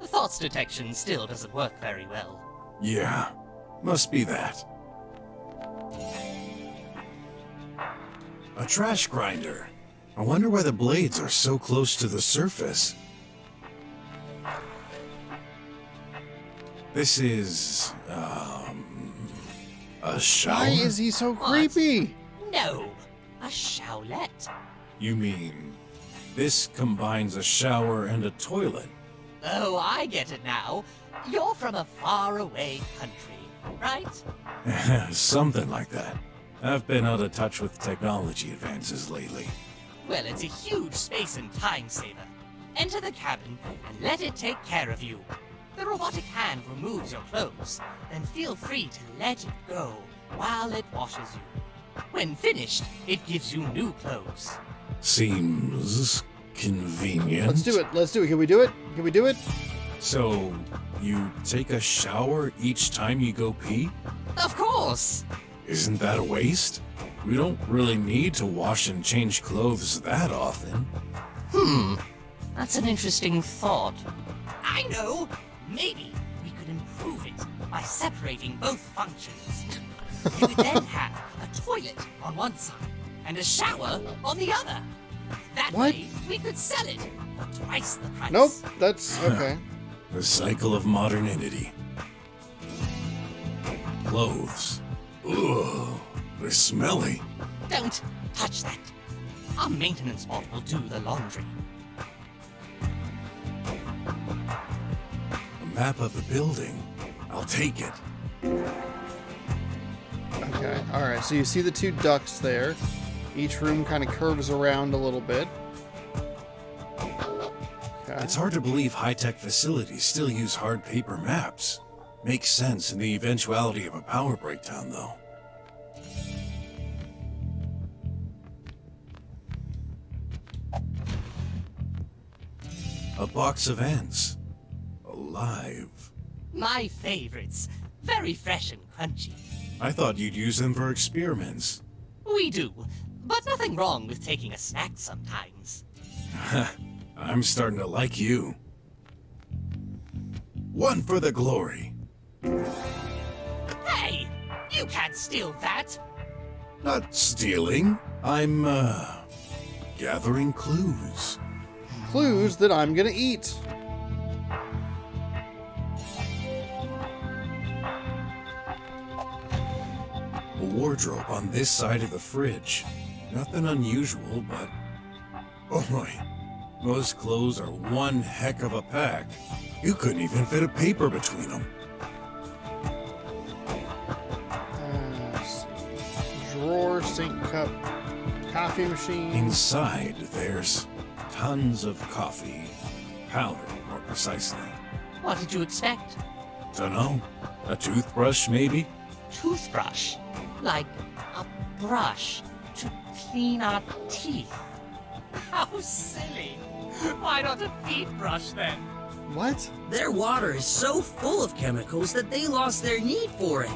The thoughts detection still doesn't work very well. Yeah, must be that. A trash grinder. I wonder why the blades are so close to the surface. This is, a shower? Why is he so creepy? No, a showlet. You mean, this combines a shower and a toilet? Oh, I get it now. You're from a faraway country, right? Something like that. I've been out of touch with technology advances lately. Well, it's a huge space and time saver. Enter the cabin and let it take care of you. The robotic hand removes your clothes, then feel free to let it go while it washes you. When finished, it gives you new clothes. Seems convenient. Let's do it. Let's do it. Can we do it? Can we do it? So, you take a shower each time you go pee? Of course! Isn't that a waste? We don't really need to wash and change clothes that often. That's an interesting thought. I know! Maybe we could improve it by separating both functions. You would then have a toilet on one side and a shower on the other. That What? way, we could sell it for twice the price. Nope. That's okay. The cycle of modernity. Clothes. Ugh, they're smelly. Don't touch that. Our maintenance bot will do the laundry. A map of the building. I'll take it. Okay. All right. So you see the two ducts there. Each room kind of curves around a little bit. Okay. It's hard to believe high-tech facilities still use hard paper maps. Makes sense in the eventuality of a power breakdown, though. A box of ants. Alive. My favorites. Very fresh and crunchy. I thought you'd use them for experiments. We do, but nothing wrong with taking a snack sometimes. I'm starting to like you. One for the glory. Hey! You can't steal that! Not stealing. I'm, gathering clues. Clues that I'm gonna eat. A wardrobe on this side of the fridge. Nothing unusual, but... Oh my. Those clothes are one heck of a pack. You couldn't even fit a paper between them. Let's see. Drawer, sink cup, coffee machine. Inside, there's tons of coffee. Powder, more precisely. What did you expect? Dunno. A toothbrush, maybe? Toothbrush? Like a brush to clean our teeth? How silly! Why not a feet brush then? What? Their water is so full of chemicals that they lost their need for it.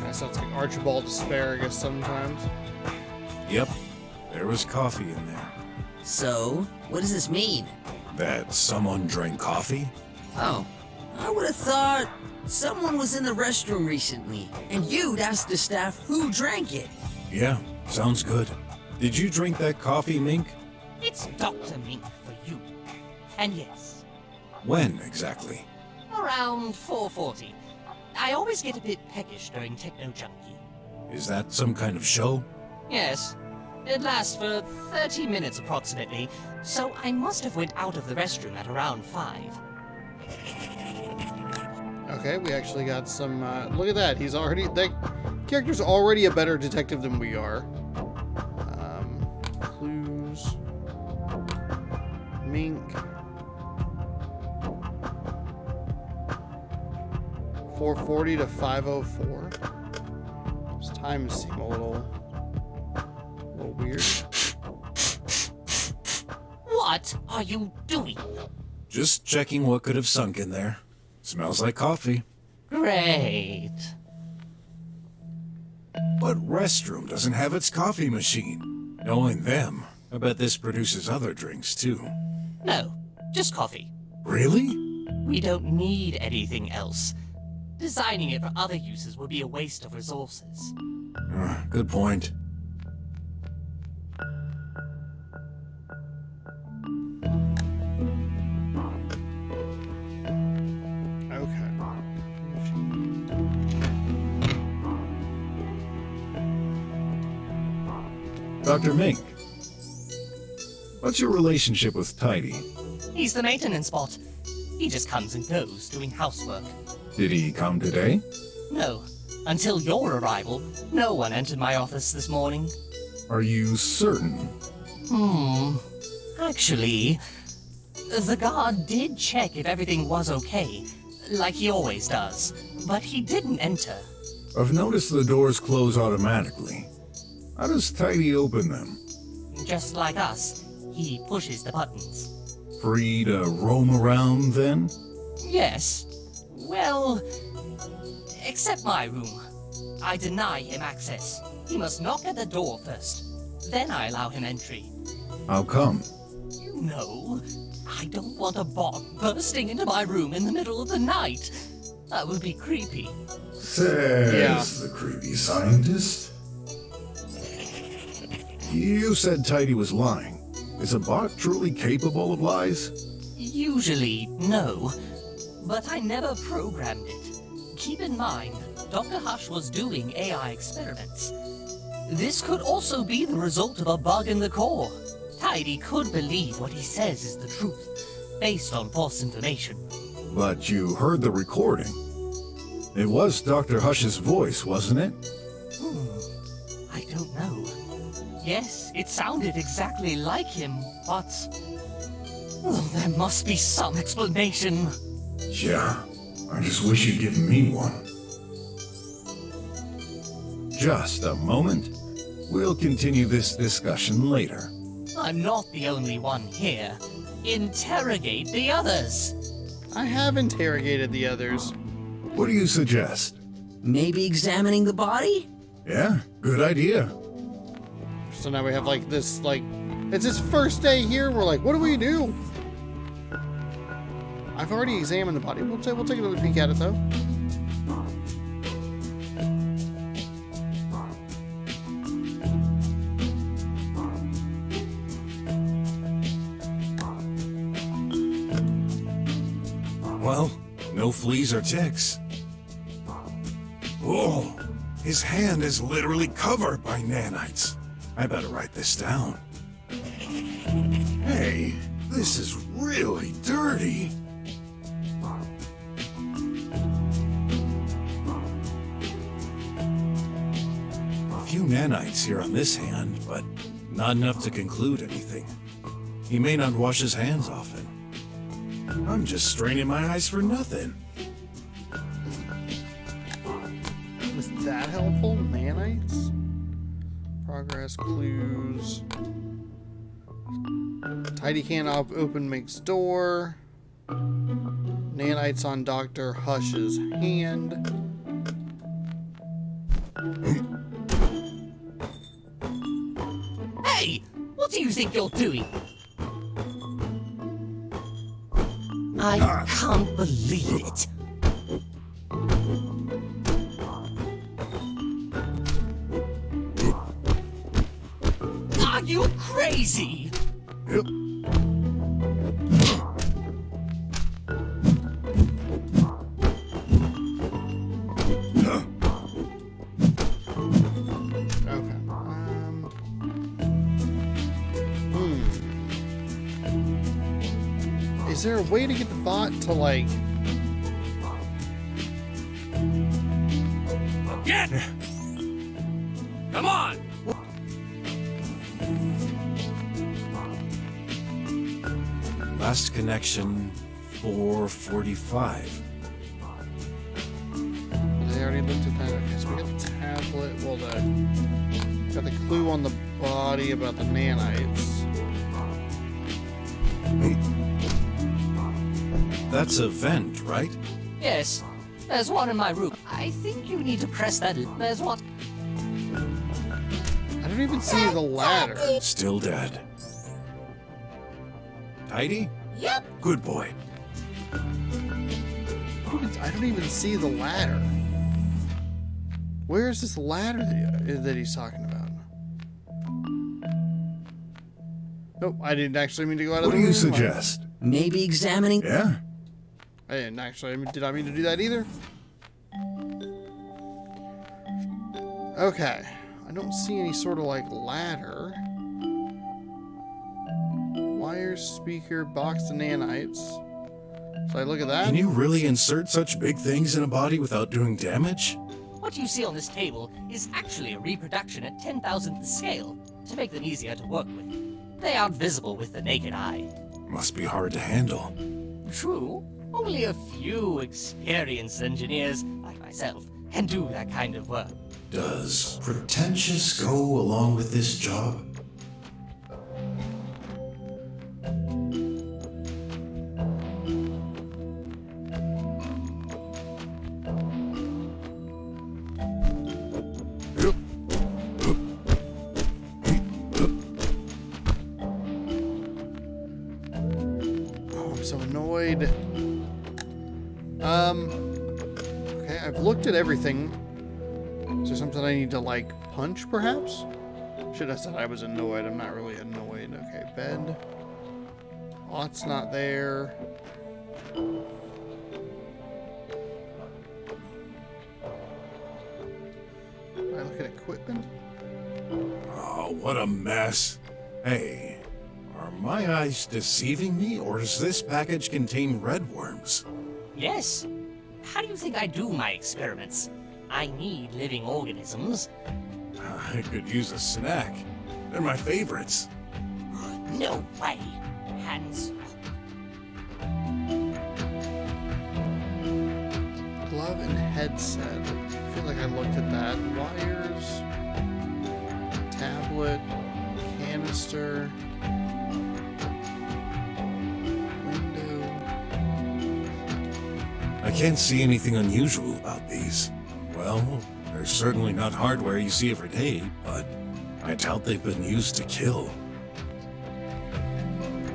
That sounds like Archibald asparagus sometimes. Yep. There was coffee in there. So, what does this mean? That someone drank coffee? Oh, I would have thought someone was in the restroom recently, and you'd ask the staff who drank it. Yeah, sounds good. Did you drink that coffee, Mink? It's Dr. Mink for you. And yes, When, exactly? around 4:40. I always get a bit peckish during Techno Junkie. Is that some kind of show? Yes, it lasts for 30 minutes approximately, so I must have went out of the restroom at around 5. Okay, we actually got some, look at that. That character's already a better detective than we are. Clues. Mink. 4:40 to 5:04. This time seem a little weird. What are you doing? Just checking what could have sunk in there. Smells like coffee. Great. What restroom doesn't have its coffee machine? Knowing them, I bet this produces other drinks too. No, just coffee. Really? We don't need anything else. Designing it for other uses would be a waste of resources. Good point. Okay. Dr. Mink, what's your relationship with Tidy? He's the maintenance bot. He just comes and goes doing housework. Did he come today? No, until your arrival, no one entered my office this morning. Are you certain? Actually, the guard did check if everything was okay, like he always does, but he didn't enter. I've noticed the doors close automatically. How does Tidy open them? Just like us, he pushes the buttons. Free to roam around, then? Yes. Well, except my room. I deny him access. He must knock at the door first. Then I allow him entry. How come? You know, I don't want a bot bursting into my room in the middle of the night. That would be creepy. Says the creepy scientist. You said Tidy was lying. Is a bot truly capable of lies? Usually, no. But I never programmed it. Keep in mind, Dr. Hush was doing AI experiments. This could also be the result of a bug in the core. Tidy could believe what he says is the truth, based on false information. But you heard the recording. It was Dr. Hush's voice, wasn't it? I don't know. Yes, it sounded exactly like him, but... there must be some explanation. Yeah, I just wish you'd given me one. Just a moment. We'll continue this discussion later. I'm not the only one here. Interrogate the others. I have interrogated the others. What do you suggest? Maybe examining the body? Yeah, good idea. So now we have like this, it's his first day here. We're like, what do we do? I've already examined the body. We'll take another peek at it though. Well, no fleas or ticks. Oh, His hand is literally covered by nanites. I better write this down. Hey, this is really dirty. A few nanites here on this hand, but not enough to conclude anything. He may not wash his hands often. I'm just straining my eyes for nothing. Was that helpful? Nanites? Progress clues. Tidy can open makes door. Nanites on Dr. Hush's hand. Hey! What do you think you're doing? I can't believe it. Are you crazy? Yep. Okay. Is there a way to get the bot to, like... Again! Come on! Last connection, 4:45. They already looked at that. Okay, so we got the tablet. Well, got the clue on the body about the nanites. That's a vent, right? Yes, there's one in my room. I think you need to press that. There's one. I don't even see the ladder. Still dead. Tidy? Yep. Good boy. I don't even see the ladder. Where is this ladder that he's talking about? Nope, I didn't actually mean to go out of What the do you room. suggest? Maybe examining. Yeah? I didn't actually. Did I mean to do that either? Okay. I don't see any sort of like ladder. Wires, speaker, box of nanites. So I look at that. Can you really insert such big things in a body without doing damage? What you see on this table is actually a reproduction at 10,000th scale to make them easier to work with. They aren't visible with the naked eye. Must be hard to handle. True, only a few experienced engineers, like myself, can do that kind of work. Does pretentious go along with this job? Oh, I'm so annoyed. Okay, I've looked at everything. Is there something I need to, like, punch, perhaps? Should have said I was annoyed. I'm not really annoyed. Okay, bed. Aught's not there. I look at equipment? Oh, what a mess. Hey, are my eyes deceiving me, or does this package contain red worms? Yes. How do you think I do my experiments? I need living organisms. I could use a snack. They're my favorites. No way. Hands. Glove and headset. I feel like I looked at that. Wires. Tablet. Canister. Window. I can't see anything unusual about these. Well, they're certainly not hardware you see every day, but I doubt they've been used to kill.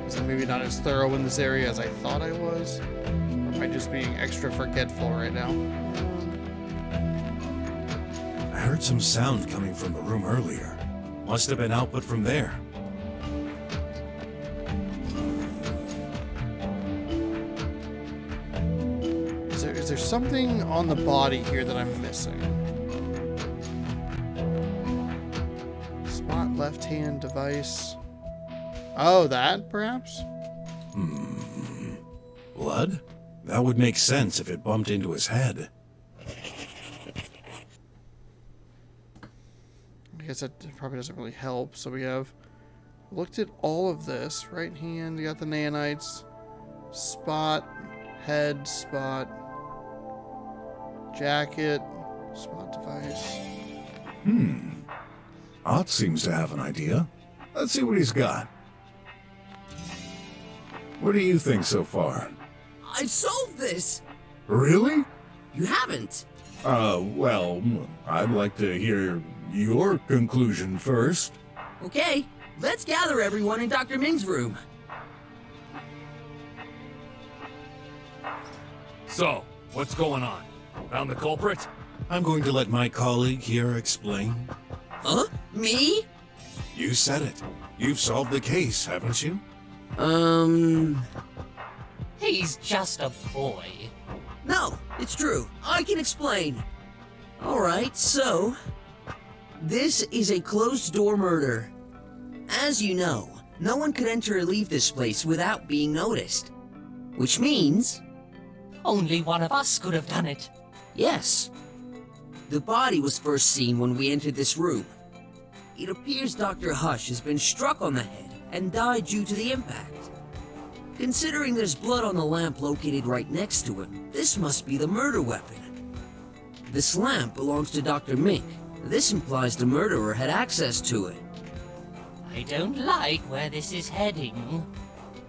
So maybe not as thorough in this area as I thought I was. Or am I just being extra forgetful right now? I heard some sound coming from the room earlier. Must have been output from there. Is there something on the body here that I'm missing? left-hand device. Oh, that, perhaps? Blood? That would make sense if it bumped into his head. I guess that probably doesn't really help. So we have looked at all of this. Right hand, you got the nanites. Spot, head, spot. Jacket, spot device. Ott seems to have an idea. Let's see what he's got. What do you think so far? I've solved this! Really? You haven't. Well, I'd like to hear your conclusion first. Okay, let's gather everyone in Dr. Ming's room. So, what's going on? Found the culprit? I'm going to let my colleague here explain. Huh? Me? You said it. You've solved the case, haven't you? He's just a boy. No, it's true. I can explain. Alright, so... this is a closed-door murder. As you know, no one could enter or leave this place without being noticed. Which means... Only one of us could have done it. yes. The body was first seen when we entered this room. It appears Dr. Hush has been struck on the head and died due to the impact. Considering there's blood on the lamp located right next to him, this must be the murder weapon. This lamp belongs to Dr. Mink. This implies the murderer had access to it. I don't like where this is heading.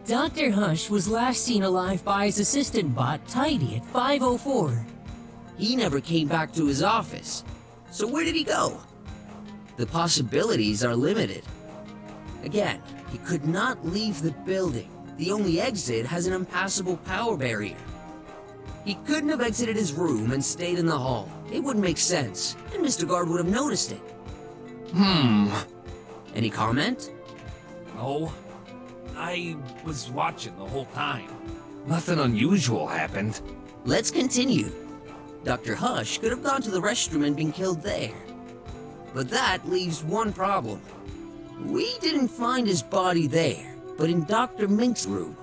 Dr. Hush was last seen alive by his assistant bot, Tidy, at 5:04. He never came back to his office. So where did he go? The possibilities are limited. Again, he could not leave the building. The only exit has an impassable power barrier. He couldn't have exited his room and stayed in the hall. It wouldn't make sense, and Mr. Guard would have noticed it. Any comment? No. I was watching the whole time. Nothing unusual happened. Let's continue. Dr. Hush could have gone to the restroom and been killed there. But that leaves one problem. We didn't find his body there, but in Dr. Mink's room.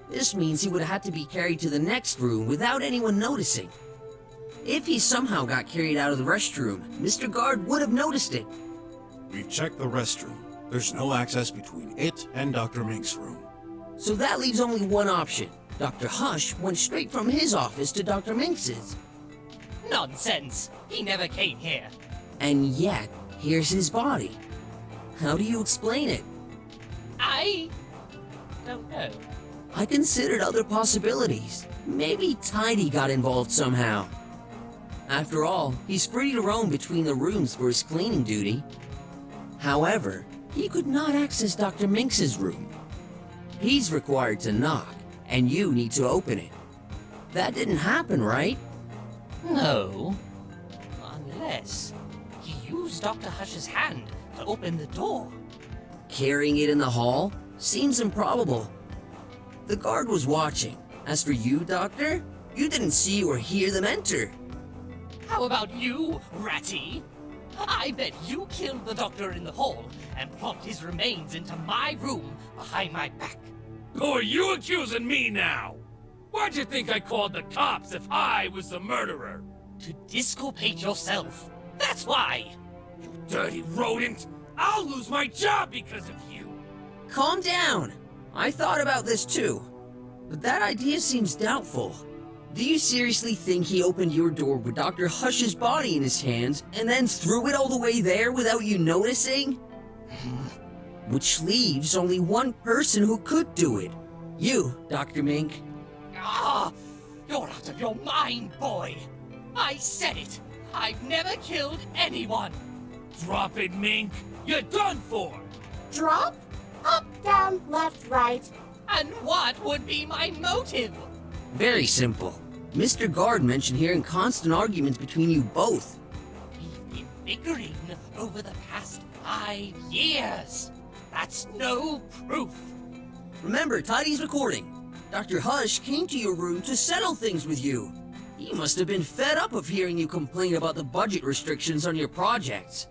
This means he would have had to be carried to the next room without anyone noticing. If he somehow got carried out of the restroom, Mr. Guard would have noticed it. We've checked the restroom. There's no access between it and Dr. Mink's room. So that leaves only one option. Dr. Hush went straight from his office to Dr. Minx's. Nonsense! He never came here. And yet, here's his body. How do you explain it? I don't know. I considered other possibilities. Maybe Tidy got involved somehow. After all, he's free to roam between the rooms for his cleaning duty. However, he could not access Dr. Minx's room. He's required to knock, and you need to open it. That didn't happen, right? No. Unless he used Dr. Hush's hand to open the door. Carrying it in the hall seems improbable. The guard was watching. As for you, Doctor, you didn't see or hear them enter. How about you, Ratty? I bet you killed the doctor in the hall and plopped his remains into my room behind my back. Who are you accusing me now? Why'd you think I called the cops if I was the murderer? To disculpate yourself. That's why. You dirty rodent! I'll lose my job because of you! Calm down. I thought about this too. But that idea seems doubtful. Do you seriously think he opened your door with Dr. Hush's body in his hands and then threw it all the way there without you noticing? Which leaves only one person who could do it. You, Dr. Mink. Ah! You're out of your mind, boy! I said it! I've never killed anyone! Drop it, Mink! You're done for! Drop? Up, down, left, right. And what would be my motive? Very simple. Mr. Guard mentioned hearing constant arguments between you both. We've been bickering over the past 5 years. That's no proof. Remember, Tidy's recording. Dr. Hush came to your room to settle things with you. He must have been fed up of hearing you complain about the budget restrictions on your projects.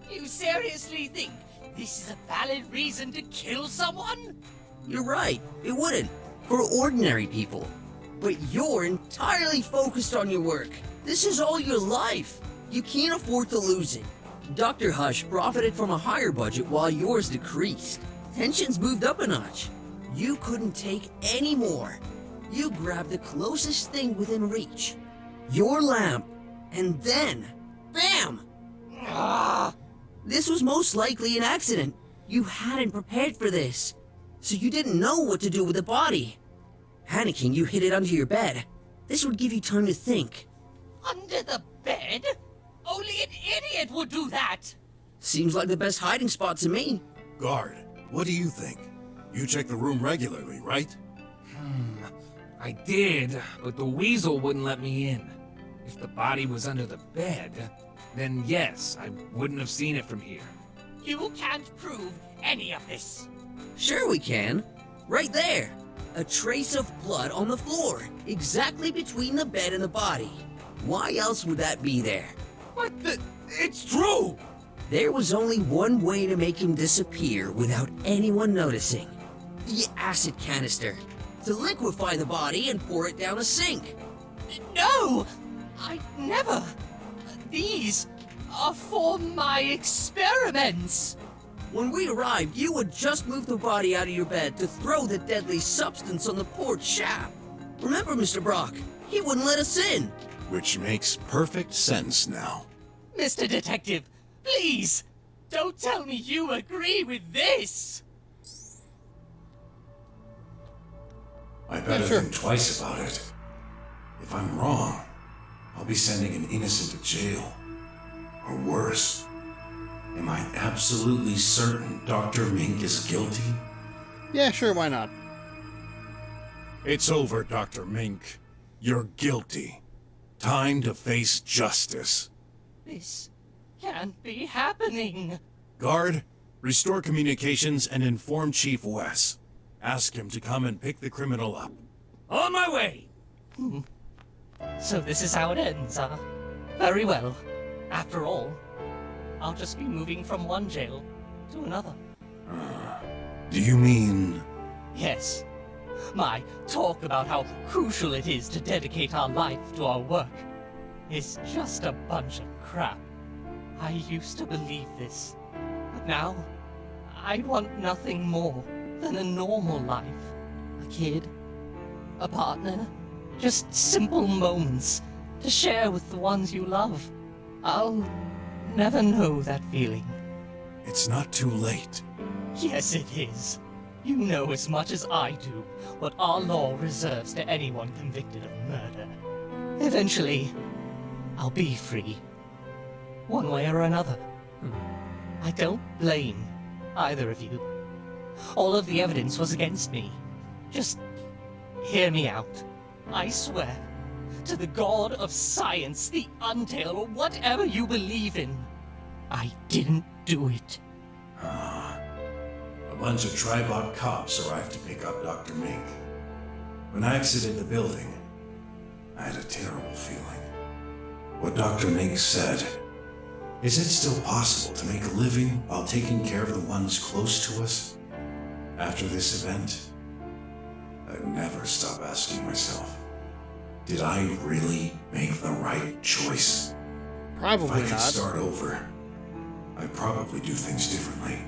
You seriously think This is a valid reason to kill someone? You're right, it wouldn't. For ordinary people. But you're entirely focused on your work. This is all your life. You can't afford to lose it. Dr. Hush profited from a higher budget while yours decreased. Tensions moved up a notch. You couldn't take any more. You grabbed the closest thing within reach. Your lamp. And then, bam! This was most likely an accident. You hadn't prepared for this. So you didn't know what to do with the body. Panicking, you hid it under your bed. This would give you time to think. Under the bed? Only an idiot would do that! Seems like the best hiding spot to me. Guard, what do you think? You check the room regularly, right? I did, but the weasel wouldn't let me in. If the body was under the bed, then yes, I wouldn't have seen it from here. You can't prove any of this. Sure we can. Right there. A trace of blood on the floor, exactly between the bed and the body. Why else would that be there? What the? It's true! There was only one way to make him disappear without anyone noticing. The acid canister. To liquefy the body and pour it down a sink. No! I never. These are for my experiments. When we arrived, you had just moved the body out of your bed to throw the deadly substance on the porch shaft. Remember, Mr. Brok, he wouldn't let us in. Which makes perfect sense now. Mr. Detective, please, don't tell me you agree with this. I better sure. think twice about it. If I'm wrong, I'll be sending an innocent to jail. Or worse. Am I absolutely certain Dr. Mink is guilty? Yeah, sure, why not? It's over, Dr. Mink. You're guilty. Time to face justice. This can't be happening. Guard, restore communications and inform Chief Wes. Ask him to come and pick the criminal up. On my way! So this is how it ends, huh? Very well. After all, I'll just be moving from one jail to another. Do you mean... Yes. My talk about how crucial it is to dedicate our life to our work is just a bunch of crap. I used to believe this, but now I want nothing more than a normal life. A kid, a partner, just simple moments to share with the ones you love. I'll never know that feeling. It's not too late. Yes, it is. You know as much as I do what our law reserves to anyone convicted of murder. Eventually, I'll be free. One way or another. I don't blame either of you. All of the evidence was against me. Just hear me out. I swear, to the god of science, the Untail, or whatever you believe in, I didn't do it. A bunch of Tribot cops arrived to pick up Dr. Mink. When I exited the building, I had a terrible feeling. What Dr. Mink said, is it still possible to make a living while taking care of the ones close to us? After this event, I'd never stop asking myself, did I really make the right choice? Probably If I could not. start over, I'd probably do things differently.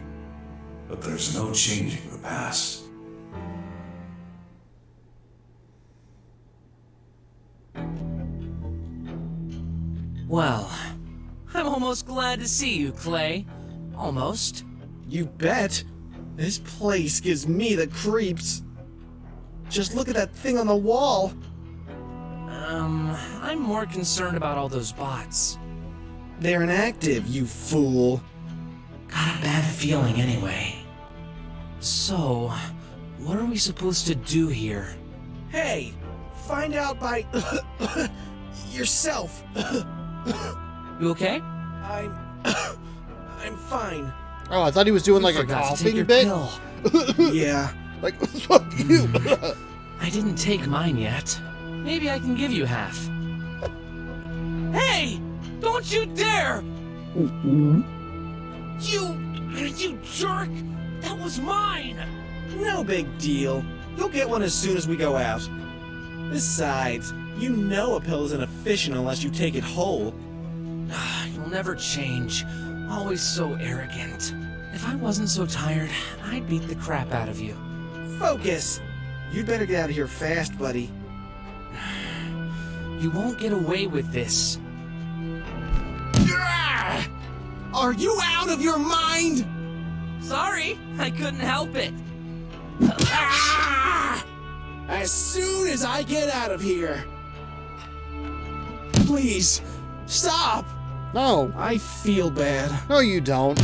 But there's no changing the past. Well, I'm almost glad to see you, Clay. Almost. You bet. This place gives me the creeps. Just look at that thing on the wall. I'm more concerned about all those bots. They're inactive, you fool. Got a bad feeling anyway. So, what are we supposed to do here? Hey, find out by yourself. You okay? I'm fine. Oh, I thought he was doing like a Forgot to take coughing your bit. pill. Yeah. Like, fuck you. I didn't take mine yet. Maybe I can give you half. Hey! Don't you dare! You You jerk! That was mine! No big deal. You'll get one as soon as we go out. Besides, you know a pill isn't efficient unless you take it whole. You'll never change. Always so arrogant. If I wasn't so tired, I'd beat the crap out of you. Focus! You'd better get out of here fast, buddy. You won't get away with this. Are you out of your mind? Sorry, I couldn't help it. As soon as I get out of here. Please, stop! No. I feel bad. No, you don't.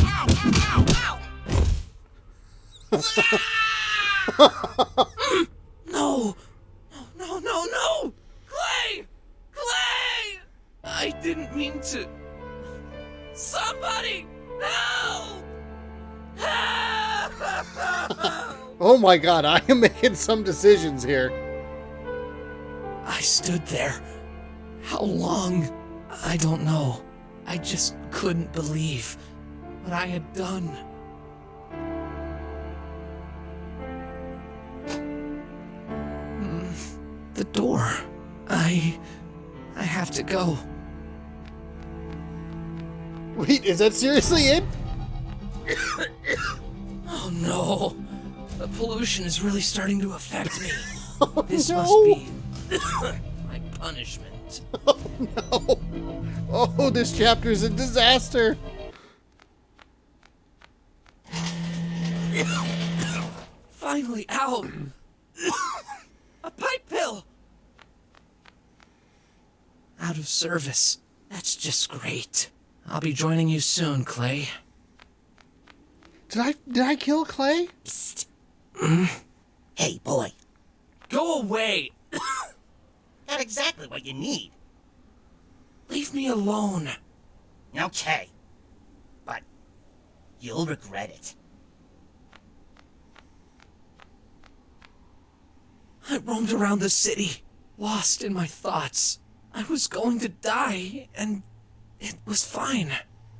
No! No! Clay! Clay! I didn't mean to... Somebody! Help! Help! Oh my god, I am making some decisions here. I stood there. How long? I don't know. I just couldn't believe what I had done. The door. I have to go. Wait, is that seriously it? Oh no. The pollution is really starting to affect me. Oh, This no. must be my punishment. Oh no. Oh, this chapter is a disaster. Finally out. A pipe pill. Out of service. That's just great. I'll be joining you soon, Clay. Did I kill Clay? Psst. Hey, boy. Go away. Got exactly what you need. Leave me alone. Okay. But you'll regret it. I roamed around the city, lost in my thoughts. I was going to die, and it was fine.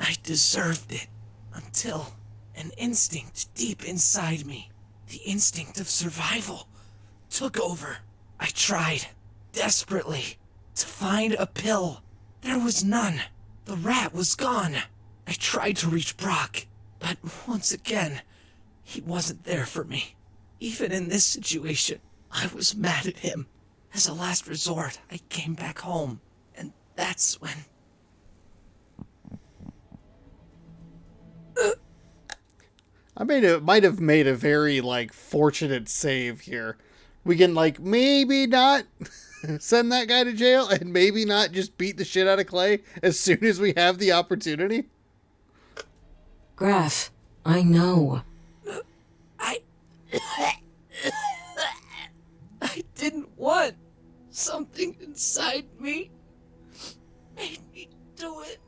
I deserved it. Until an instinct deep inside me, the instinct of survival, took over. I tried, desperately, to find a pill. There was none. The rat was gone. I tried to reach Brok, but once again, he wasn't there for me. Even in this situation, I was mad at him. As a last resort, I came back home, and that's when... I might have made a very, like, fortunate save here. We can, like, maybe not send that guy to jail and maybe not just beat the shit out of Clay as soon as we have the opportunity. Graf, I know. I didn't want. Something inside me made me do it.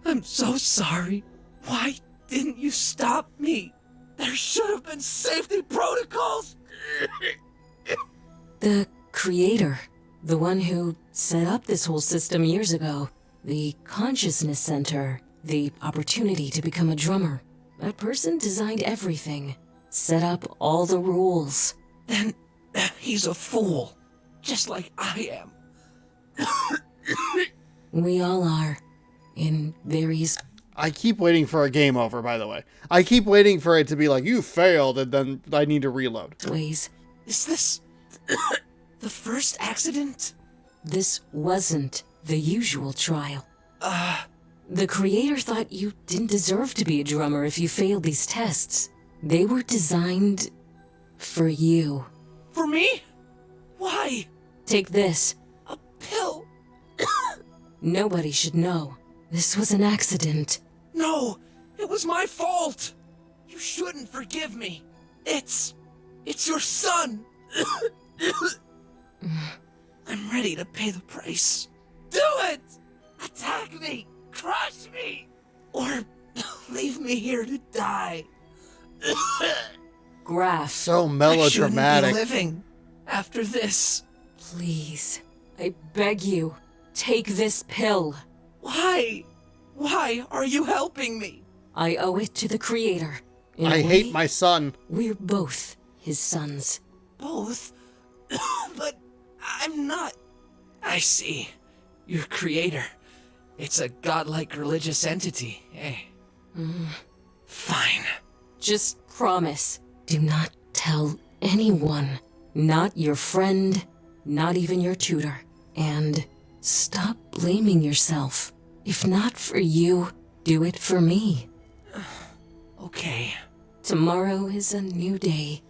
I'm so sorry. Why didn't you stop me? There should have been safety protocols. The creator, the one who set up this whole system years ago, the consciousness center, the opportunity to become a drummer. That person designed everything, set up all the rules. Then he's a fool, just like I am. We all are, in various... I keep waiting for a game over, by the way. I keep waiting for it to be like, you failed, and then I need to reload. ways. Is this the first accident? This wasn't the usual trial. The creator thought you didn't deserve to be a drummer if you failed these tests. They were designed for you. For me? Why? Take this. A pill? Nobody should know. This was an accident. No, it was my fault. You shouldn't forgive me. It's your son. I'm ready to pay the price. Do it! Attack me! Crush me! Or leave me here to die. Graf, So I shouldn't melodramatic. be living after this. please. I beg you. Take this pill. Why? Why are you helping me? I owe it to the Creator. In I a hate way, my son. We're both his sons. Both? But I'm not. I see. Your creator. It's a godlike religious entity, eh? Fine. Just promise, do not tell anyone. Not your friend, not even your tutor. And stop blaming yourself. If not for you, do it for me. Okay. Tomorrow is a new day.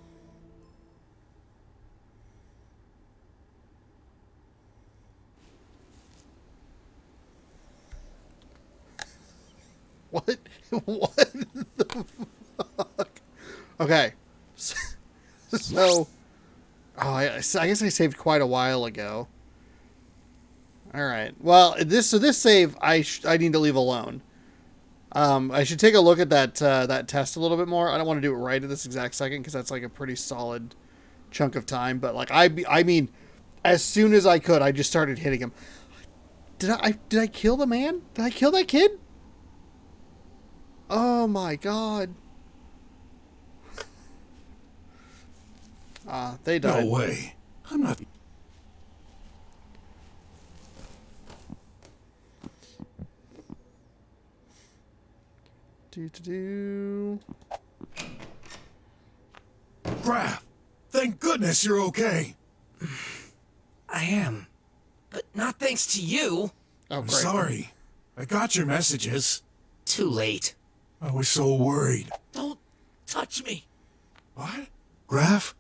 What? What the fuck? Okay. So, I guess I saved quite a while ago. All right. Well, this save I need to leave alone. I should take a look at that test a little bit more. I don't want to do it right at this exact second because that's like a pretty solid chunk of time. But like I mean, as soon as I could, I just started hitting him. Did I kill the man? Did I kill that kid? Oh my god. They died. No way. I'm not. Graf, thank goodness you're okay. I am. But not thanks to you. Oh, I'm great. sorry. I got your messages. Too late. I was so worried. Don't touch me. What? Graf?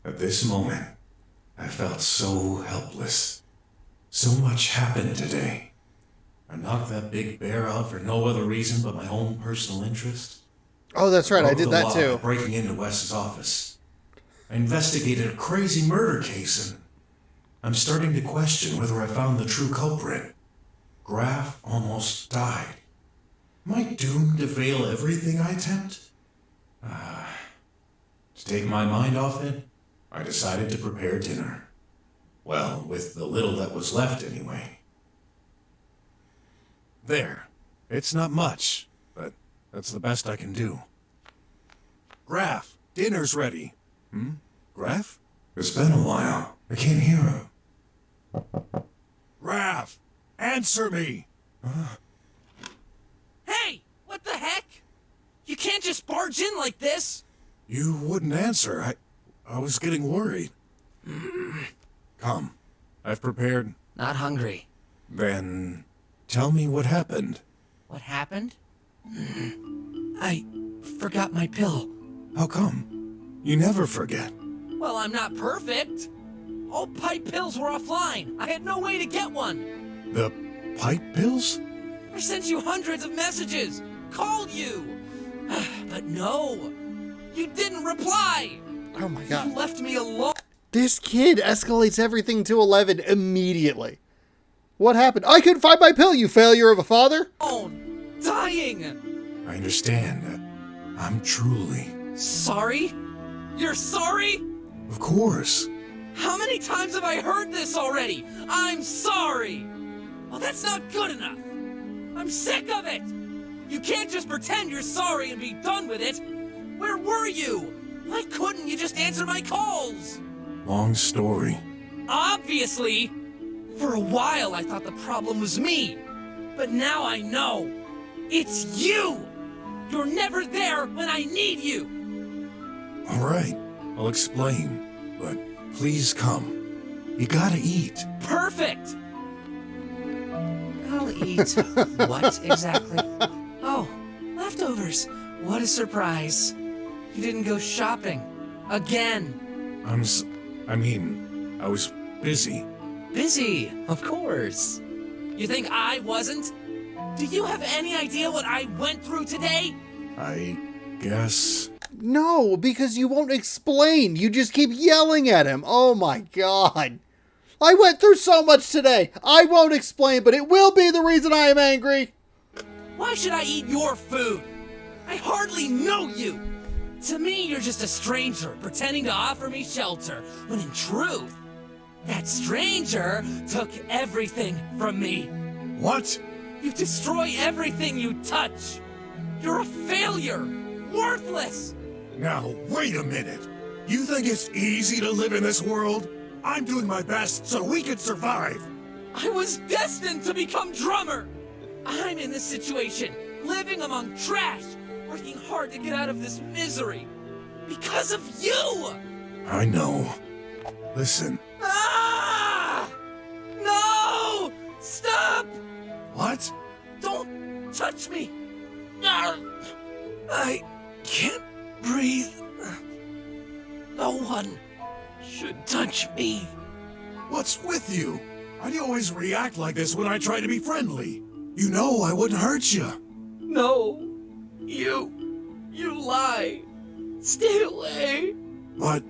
At this moment, I felt so helpless. So much happened today. I knocked that big bear out for no other reason but my own personal interest. Oh, that's right. I Broke did the that law too. by breaking into Wes's office. I investigated a crazy murder case, and I'm starting to question whether I found the true culprit. Graf almost died. Am I doomed to fail everything I attempt? To take my mind off it, I decided to prepare dinner. Well, with the little that was left anyway. There. It's not much, but that's the best I can do. Graf, dinner's ready. Graf? It's been a while. I can't hear him. Graf, answer me! Hey! What the heck? You can't just barge in like this! You wouldn't answer. I was getting worried. Come. I've prepared. Not hungry. Then tell me what happened. What happened? I forgot my pill. How come? You never forget. Well, I'm not perfect. All pipe pills were offline. I had no way to get one. The pipe pills? I sent you hundreds of messages. Called you. But no. You didn't reply. Oh my god. You left me alone. This kid escalates everything to 11 immediately. What happened? I couldn't find my pill, you failure of a father. Dying. I understand. I'm truly... Sorry? You're sorry? Of course. How many times have I heard this already? I'm sorry. Well, that's not good enough. I'm sick of it. You can't just pretend you're sorry and be done with it. Where were you? Why couldn't you just answer my calls? Long story. Obviously. For a while, I thought the problem was me. But now I know. It's you. You're never there when I need you. All right. I'll explain. But please come. You gotta eat. Perfect. I'll eat. What exactly? Oh, leftovers. What a surprise. You didn't go shopping. Again. I was busy. Busy, of course. You think I wasn't? Do you have any idea what I went through today? I guess... No, because you won't explain. You just keep yelling at him. Oh my god. I went through so much today. I won't explain, but it will be the reason I am angry. Why should I eat your food? I hardly know you. To me, you're just a stranger pretending to offer me shelter, when in truth, That stranger took everything from me. What? You destroy everything you touch. You're a failure. Worthless. Now, wait a minute. You think it's easy to live in this world? I'm doing my best so we can survive. I was destined to become drummer. I'm in this situation, living among trash, working hard to get out of this misery. Because of you! I know. Listen. Ah! No! Stop! What? Don't touch me! Ah! I can't breathe. No one should touch me. What's with you? Why do you always react like this when I try to be friendly? You know I wouldn't hurt you. No. You lie. Stay away. But...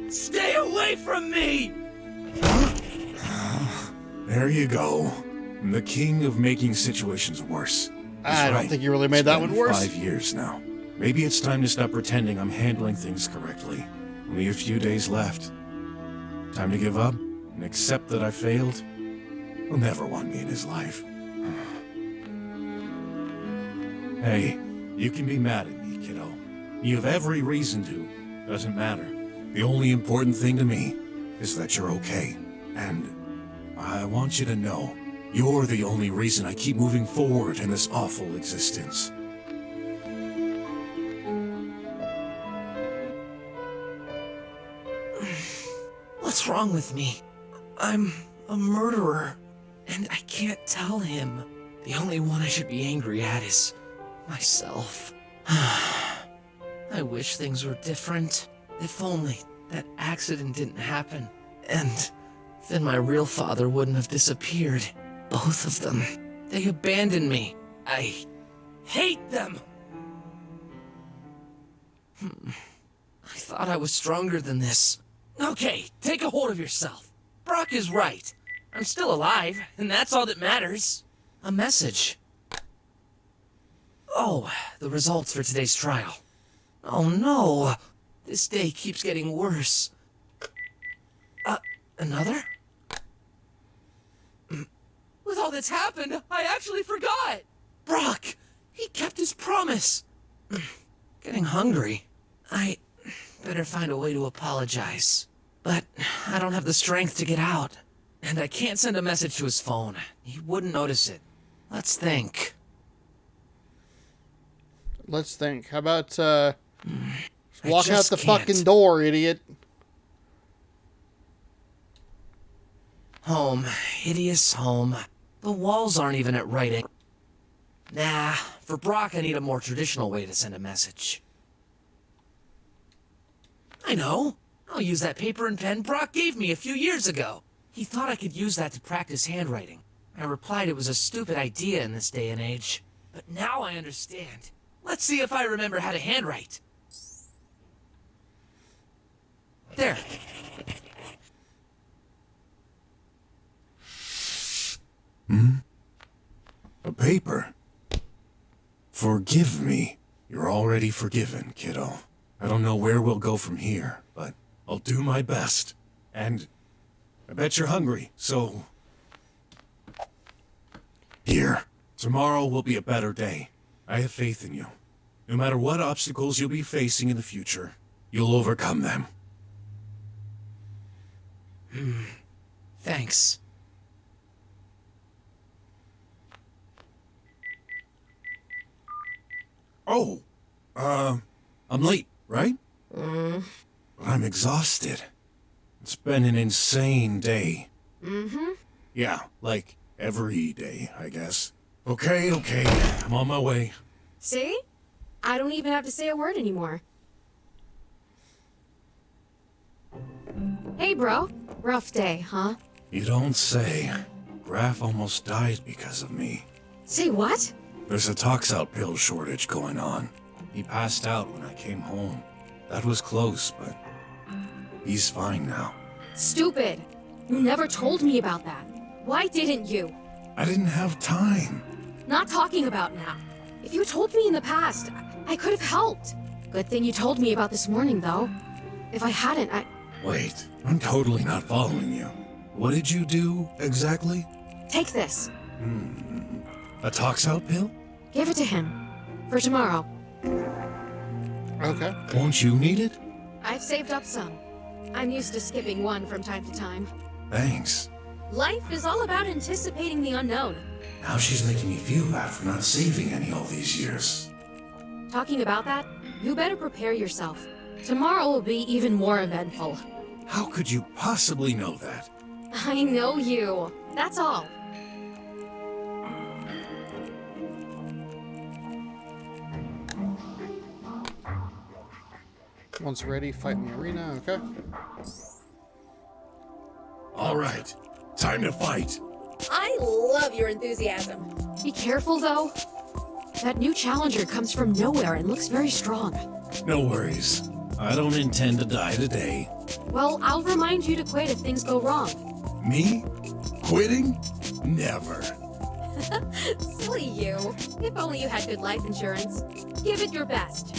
Stay away from me! There you go. I'm the king of making situations worse. I don't think you really made that one worse. 5 years now. Maybe it's time to stop pretending I'm handling things correctly. Only a few days left. Time to give up and accept that I failed. He'll never want me in his life. Hey, you can be mad at me, kiddo. You have every reason to. Doesn't matter. The only important thing to me is that you're okay. And I want you to know, you're the only reason I keep moving forward in this awful existence. What's wrong with me? I'm a murderer, and I can't tell him. The only one I should be angry at is myself. I wish things were different. If only that accident didn't happen. And then my real father wouldn't have disappeared. Both of them. They abandoned me. I hate them. I thought I was stronger than this. Okay, take a hold of yourself. Brok is right. I'm still alive, and that's all that matters. A message. Oh, the results for today's trial. Oh no, this day keeps getting worse. Another? With all that's happened, I actually forgot! Brok! He kept his promise! Getting hungry. I better find a way to apologize. But I don't have the strength to get out. And I can't send a message to his phone. He wouldn't notice it. Let's think. Let's think. How about, walk out just the can't. fucking door, idiot. Home. Hideous home. The walls aren't even at writing. Nah, for Brok I need a more traditional way to send a message. I know. I'll use that paper and pen Brok gave me a few years ago. He thought I could use that to practice handwriting. I replied it was a stupid idea in this day and age. But now I understand. Let's see if I remember how to handwrite. There. A paper. Forgive me. You're already forgiven, kiddo. I don't know where we'll go from here, but I'll do my best. And I bet you're hungry, so... Here. Tomorrow will be a better day. I have faith in you. No matter what obstacles you'll be facing in the future, you'll overcome them. Thanks. Oh, I'm late, right? But I'm exhausted. It's been an insane day. Yeah, like every day, I guess. Okay, I'm on my way. See? I don't even have to say a word anymore. Hey, bro. Rough day, huh? You don't say. Graf almost died because of me. Say what? There's a tox-out pill shortage going on. He passed out when I came home. That was close, but he's fine now. Stupid. You never told me about that. Why didn't you? I didn't have time. Not talking about now. If you told me in the past, I could have helped. Good thing you told me about this morning, though. If I hadn't, Wait, I'm totally not following you. What did you do, exactly? Take this. A tox out pill? Give it to him. For tomorrow. Okay. Won't you need it? I've saved up some. I'm used to skipping one from time to time. Thanks. Life is all about anticipating the unknown. Now she's making me feel bad for not saving any all these years. Talking about that, you better prepare yourself. Tomorrow will be even more eventful. How could you possibly know that? I know you. That's all. Once ready, fight in the arena. Okay. All right, time to fight. I love your enthusiasm. Be careful, though. That new challenger comes from nowhere and looks very strong. No worries. I don't intend to die today. Well, I'll remind you to quit if things go wrong. Me? Quitting? Never. Silly you. If only you had good life insurance. Give it your best.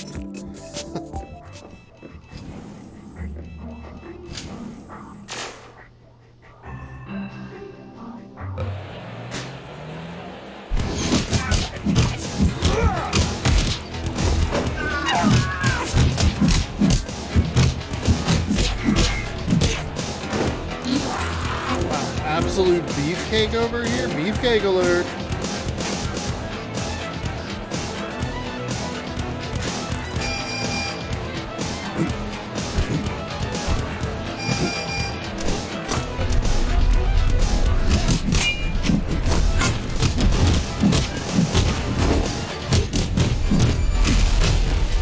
Absolute beefcake over here. Beefcake alert.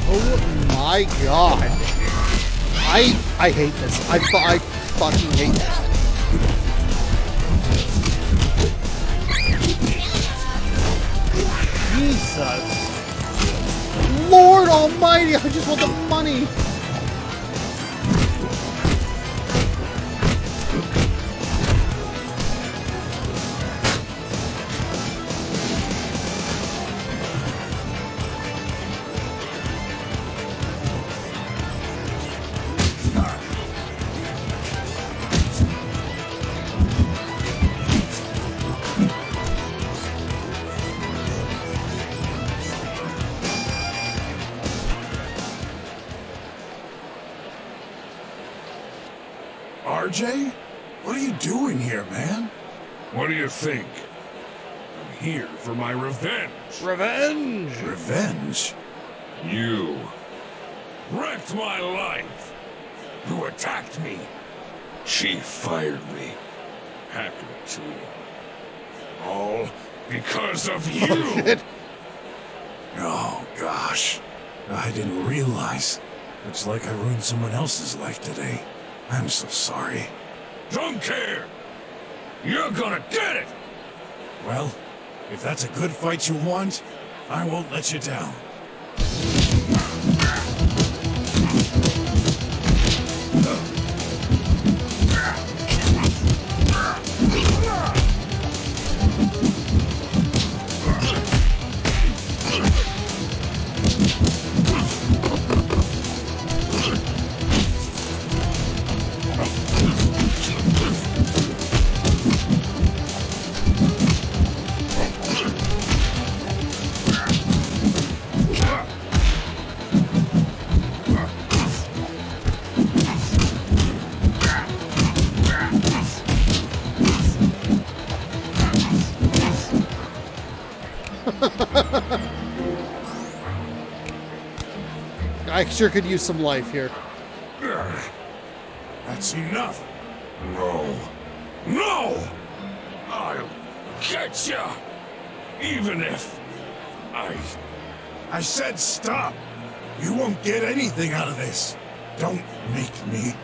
Oh my god. I hate this. I fucking hate this. Jesus. Lord almighty, I just want the money. RJ? What are you doing here, man? What do you think? I'm here for my revenge. Revenge! Revenge? You wrecked my life. Who attacked me? She fired me. Happened to you. All because of you. Oh, gosh. I didn't realize. It's like I ruined someone else's life today. I'm so sorry. Don't care. You're gonna get it. Well, if that's a good fight you want, I won't let you down. I sure could use some life here. That's enough. No. No! I'll get ya! Even if I said stop! You won't get anything out of this. Don't make me.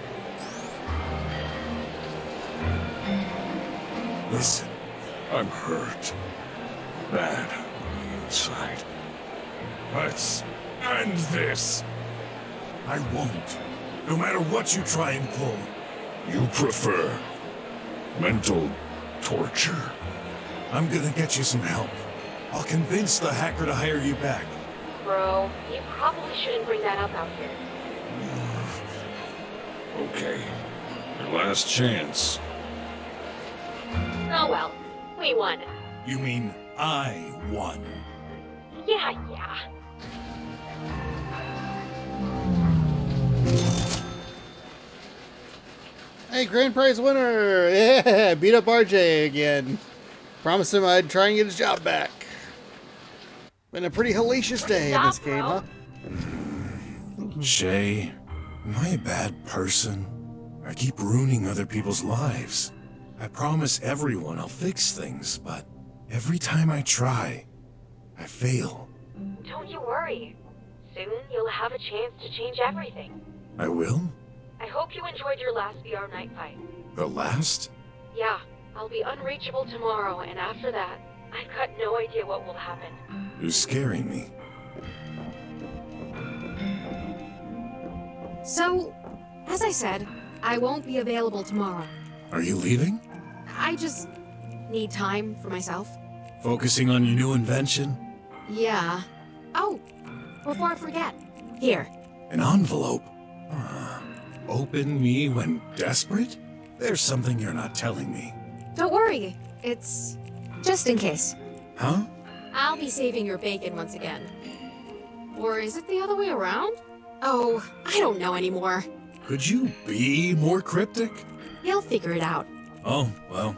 Listen. I'm hurt. Bad on the inside. Let's end this. I won't. No matter what you try and pull. You prefer mental torture? I'm gonna get you some help. I'll convince the hacker to hire you back. Bro, you probably shouldn't bring that up out here. Okay. Your last chance. Oh well, we won. You mean I won? Yeah. Hey, grand prize winner! Yeah, beat up RJ again. Promised him I'd try and get his job back. Been a pretty hellacious day in this game, huh? Shay, am I a bad person? I keep ruining other people's lives. I promise everyone I'll fix things, but every time I try, I fail. Don't you worry. Soon you'll have a chance to change everything. I will? I hope you enjoyed your last VR night fight. The last? Yeah, I'll be unreachable tomorrow, and after that, I've got no idea what will happen. You're scaring me. So, as I said, I won't be available tomorrow. Are you leaving? I just need time for myself. Focusing on your new invention? Yeah. Oh, before I forget. Here. An envelope? Open me when desperate? There's something you're not telling me. Don't worry. It's just in case. Huh? I'll be saving your bacon once again. Or is it the other way around? Oh, I don't know anymore. Could you be more cryptic? You'll figure it out. Oh, well,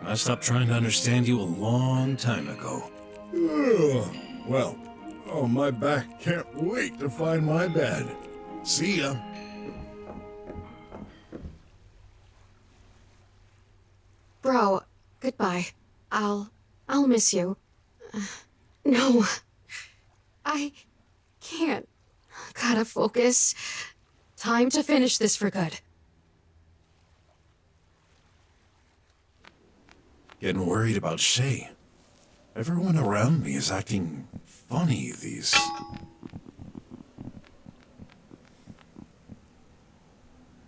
I stopped trying to understand you a long time ago. Well, oh, my back can't wait to find my bed. See ya. Bro, goodbye. I'll miss you. No. I can't. Gotta focus. Time to finish this for good. Getting worried about Shay. Everyone around me is acting funny these...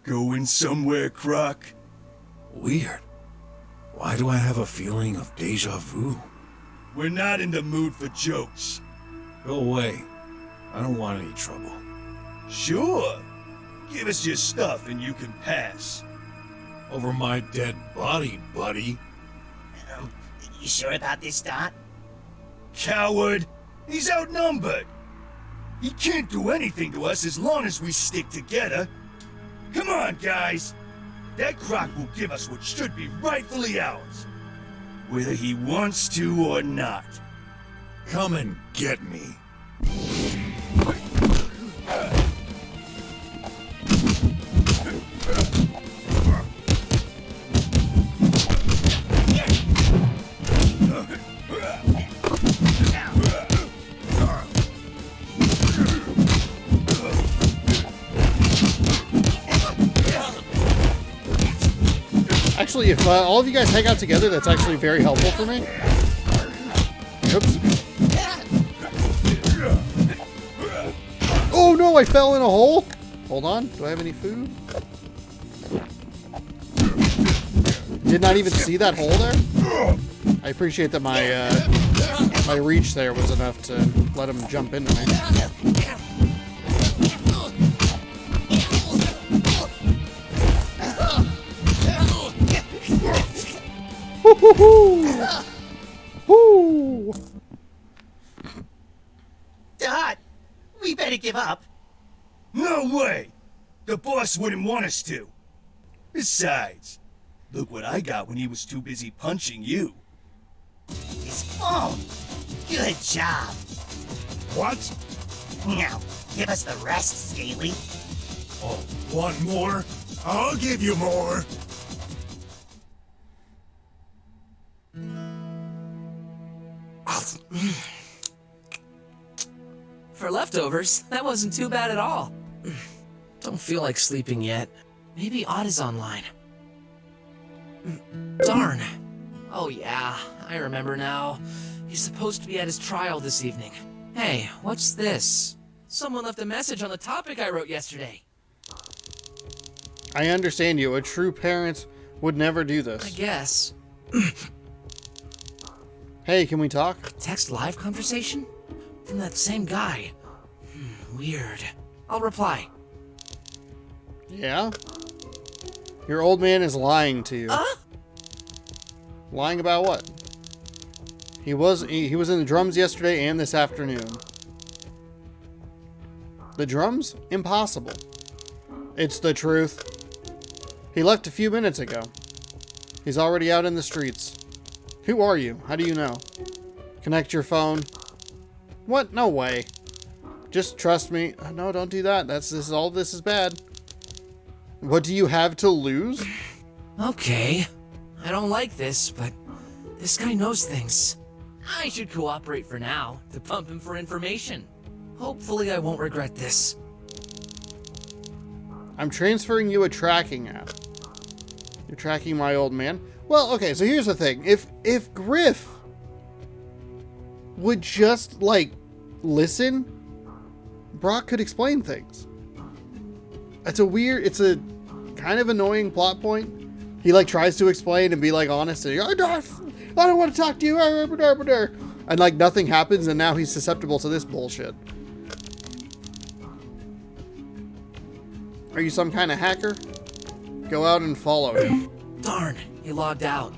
Going somewhere, Croc? Weird. Why do I have a feeling of deja vu? We're not in the mood for jokes. Go away. I don't want any trouble. Sure. Give us your stuff and you can pass. Over my dead body, buddy. You sure about this, Dot? Coward! He's outnumbered! He can't do anything to us as long as we stick together. Come on, guys! That Croc will give us what should be rightfully ours. Whether he wants to or not. Come and get me. Actually, if all of you guys hang out together, that's actually very helpful for me. Oops. Oh no, I fell in a hole! Hold on, do I have any food? Did not even see that hole there? I appreciate that my reach there was enough to let him jump into me. Woo! Dot, we better give up. No way! The boss wouldn't want us to. Besides, look what I got when he was too busy punching you. His phone. Good job. What? Now, give us the rest, Scaly. Oh, want more? I'll give you more. For leftovers, that wasn't too bad at all. Don't feel like sleeping yet. Maybe Odd is online. Darn. Oh yeah, I remember now. He's supposed to be at his trial this evening. Hey, what's this? Someone left a message on the topic I wrote yesterday. I understand you. A true parent would never do this. I guess. Hey, can we talk? Text live conversation? From that same guy. Weird. I'll reply. Yeah? Your old man is lying to you. Lying about what? He was in the drums yesterday and this afternoon. The drums? Impossible. It's the truth. He left a few minutes ago. He's already out in the streets. Who are you? How do you know? Connect your phone. What? No way. Just trust me. No, don't do that. All this is bad. What do you have to lose? Okay. I don't like this, but this guy knows things. I should cooperate for now to pump him for information. Hopefully I won't regret this. I'm transferring you a tracking app. You're tracking my old man. Well, okay, so here's the thing. If Griff would just, like, listen, Brok could explain things. It's a kind of annoying plot point. He, like, tries to explain and be, like, honest. And I don't want to talk to you. And, like, nothing happens, and now he's susceptible to this bullshit. Are you some kind of hacker? Go out and follow him. Darn, he logged out.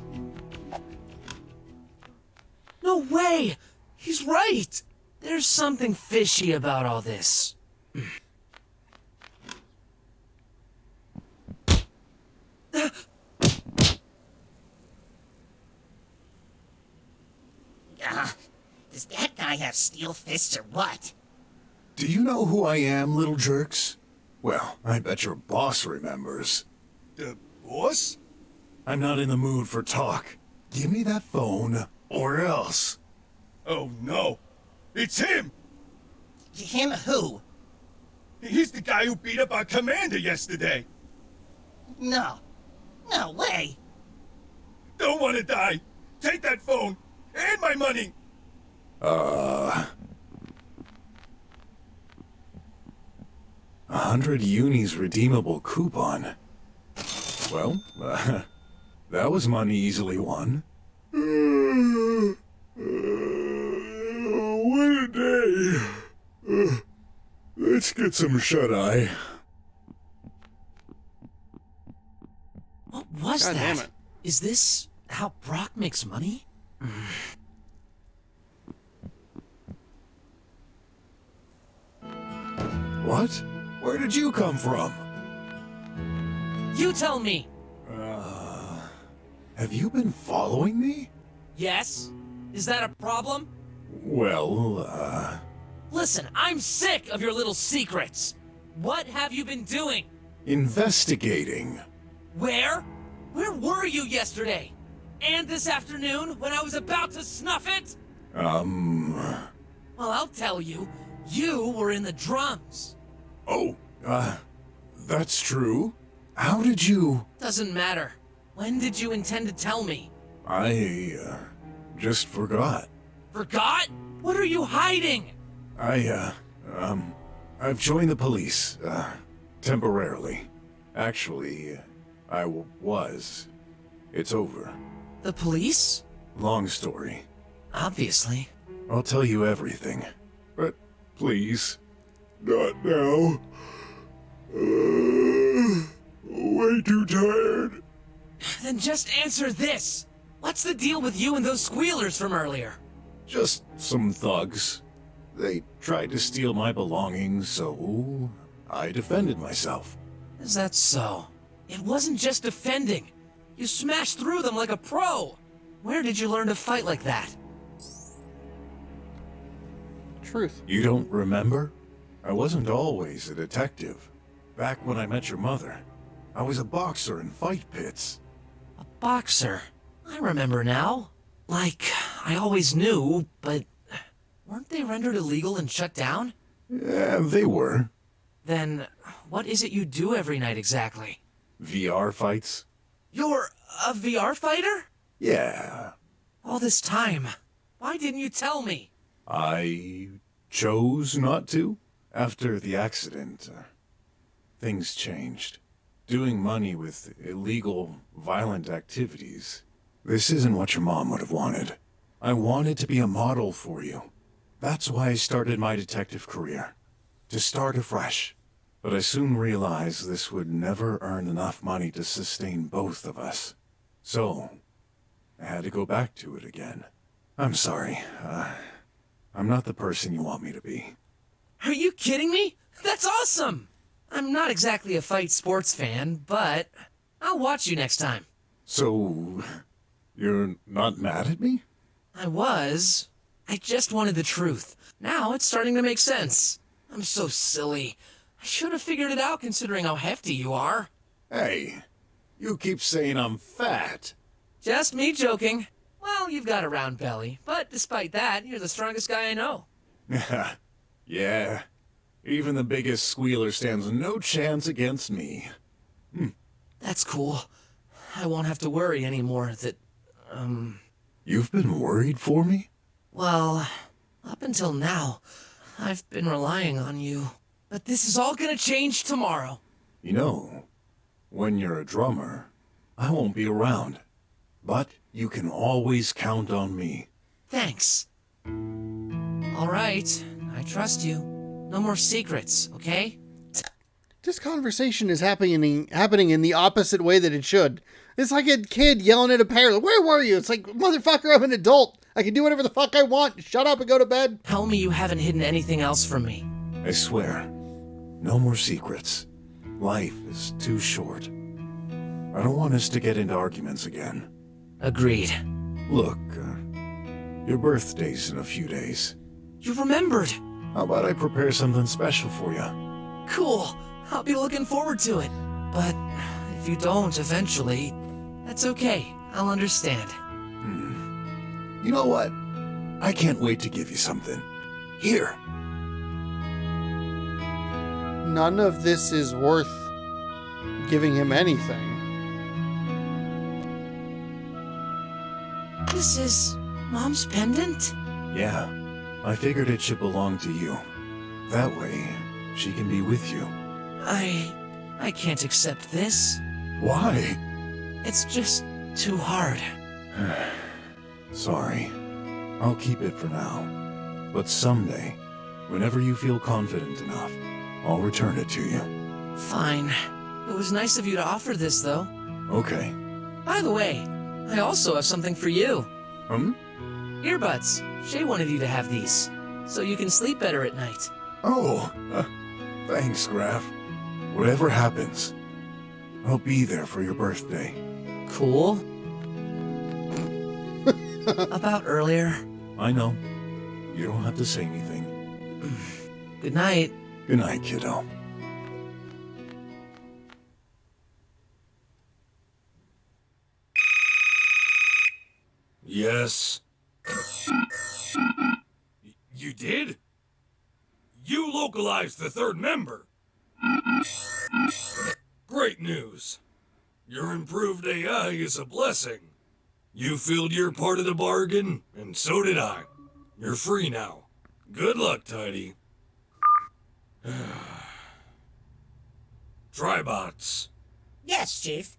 No way! He's right! There's something fishy about all this. Does that guy have steel fists or what? Do you know who I am, little jerks? Well, I bet your boss remembers. The boss? I'm not in the mood for talk. Give me that phone, or else. Oh no, it's him! Him who? He's the guy who beat up our commander yesterday. No. No way. Don't want to die. Take that phone and my money. 100 unis redeemable coupon. Well, that was money easily won. What a day. Let's get some shut-eye. What was God that? damn it. Is this how Brok makes money? What? Where did you come from? You tell me! Have you been following me? Yes? Is that a problem? Well, Listen, I'm sick of your little secrets. What have you been doing? investigating. Where? Where were you yesterday? And this afternoon when I was about to snuff it? Well, I'll tell you. You were in the drums. Oh, that's true. How did you... Doesn't matter. When did you intend to tell me? I, just forgot. Forgot? What are you hiding? I've joined the police, temporarily. Actually, I was. It's over. The police? Long story. Obviously. I'll tell you everything. But please, not now. Way too tired. Then just answer this. What's the deal with you and those squealers from earlier? Just some thugs. They tried to steal my belongings, so I defended myself. Is that so? It wasn't just defending. You smashed through them like a pro. Where did you learn to fight like that? Truth. You don't remember? I wasn't always a detective. Back when I met your mother, I was a boxer in fight pits. A boxer? I remember now. Like, I always knew, but weren't they rendered illegal and shut down? Yeah, they were. Then, what is it you do every night exactly? VR fights? You're a VR fighter? Yeah. All this time, why didn't you tell me? I chose not to. After the accident, things changed. Doing money with illegal, violent activities. This isn't what your mom would have wanted. I wanted to be a model for you. That's why I started my detective career. To start afresh. But I soon realized this would never earn enough money to sustain both of us. So, I had to go back to it again. I'm sorry. I'm not the person you want me to be. Are you kidding me? That's awesome! I'm not exactly a fight sports fan, but I'll watch you next time. So, you're not mad at me? I was. I just wanted the truth. Now it's starting to make sense. I'm so silly. I should have figured it out considering how hefty you are. Hey, you keep saying I'm fat. Just me joking. Well, you've got a round belly, but despite that, you're the strongest guy I know. Yeah, even the biggest squealer stands no chance against me. That's cool. I won't have to worry anymore that, You've been worried for me? Well, up until now, I've been relying on you. But this is all gonna change tomorrow. You know, when you're a drummer, I won't be around. But you can always count on me. Thanks. All right, I trust you. No more secrets, okay? This conversation is happening in the opposite way that it should. It's like a kid yelling at a parent, "Where were you?" It's like, motherfucker, I'm an adult. I can do whatever the fuck I want. Shut up and go to bed. Tell me you haven't hidden anything else from me. I swear, no more secrets. Life is too short. I don't want us to get into arguments again. Agreed. Look, your birthday's in a few days. You remembered. How about I prepare something special for you? Cool. I'll be looking forward to it. But if you don't eventually, that's okay. I'll understand. You know what? I can't wait to give you something. Here. None of this is worth giving him anything. This is Mom's pendant? Yeah, I figured it should belong to you. That way, she can be with you. I can't accept this. Why? It's just too hard. Sorry. I'll keep it for now. But someday, whenever you feel confident enough, I'll return it to you. Fine. It was nice of you to offer this, though. Okay. By the way, I also have something for you. Earbuds. Shay wanted you to have these, so you can sleep better at night. Oh, thanks, Graf. Whatever happens, I'll be there for your birthday. Cool. About earlier. I know. You don't have to say anything. Good night. Good night, kiddo. Yes. You did? You localized the third member. Great news. Your improved AI is a blessing. You filled your part of the bargain, and so did I. You're free now. Good luck, Tidy. Tribots. Yes, Chief.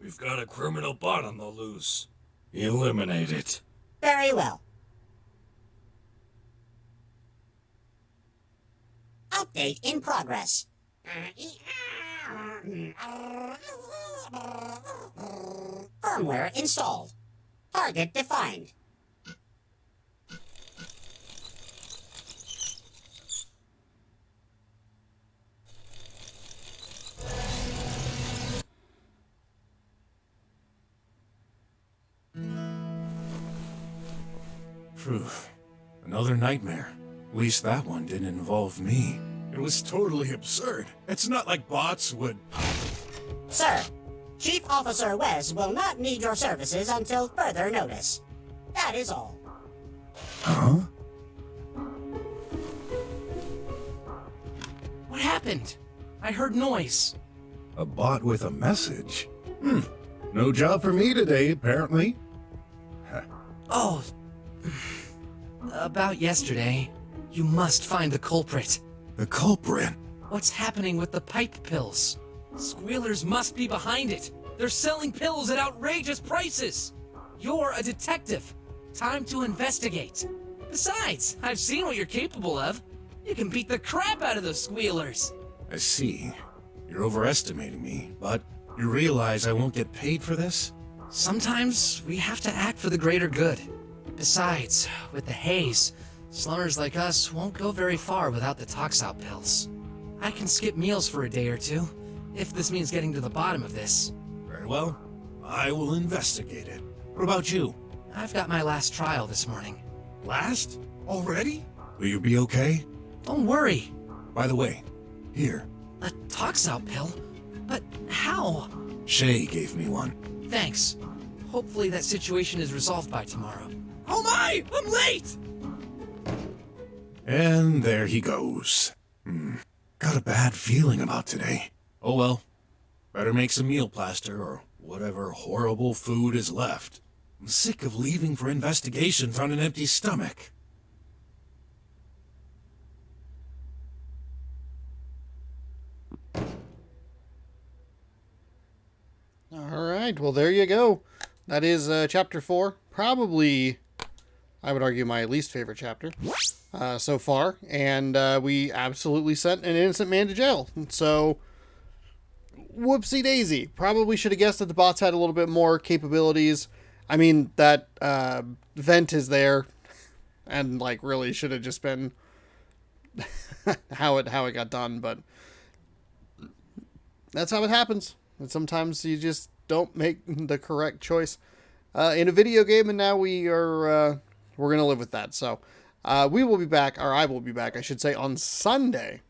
We've got a criminal bot on the loose. Eliminate it. Very well. Update in progress. Firmware installed. Target defined. Phew. Another nightmare. At least that one didn't involve me. It was totally absurd. It's not like bots would... Sir, Chief Officer Wes will not need your services until further notice. That is all. Huh? What happened? I heard noise. A bot with a message? No job for me today, apparently. Oh. About yesterday. You must find the culprit. The culprit? What's happening with the pipe pills? Squealers must be behind it. They're selling pills at outrageous prices. You're a detective. Time to investigate. Besides, I've seen what you're capable of. You can beat the crap out of those squealers. I see. You're overestimating me, but you realize I won't get paid for this? Sometimes we have to act for the greater good. Besides, with the haze, slummers like us won't go very far without the tox-out pills. I can skip meals for a day or two, if this means getting to the bottom of this. Very well. I will investigate it. What about you? I've got my last trial this morning. Last? Already? Will you be okay? Don't worry. By the way, here. A tox-out pill? But how? Shay gave me one. Thanks. Hopefully that situation is resolved by tomorrow. Oh my! I'm late! And there he goes. Got a bad feeling about today. Oh well. Better make some meal plaster or whatever horrible food is left. I'm sick of leaving for investigations on an empty stomach. All right, well, there you go. That is Chapter 4. Probably, I would argue, my least favorite chapter so far. And we absolutely sent an innocent man to jail. So, whoopsie daisy. Probably should have guessed that the bots had a little bit more capabilities. I mean, that vent is there. And, like, really should have just been how it got done. But that's how it happens. And sometimes you just don't make the correct choice in a video game, and now we're gonna live with that. So we will be back, or I will be back, I should say, on Sunday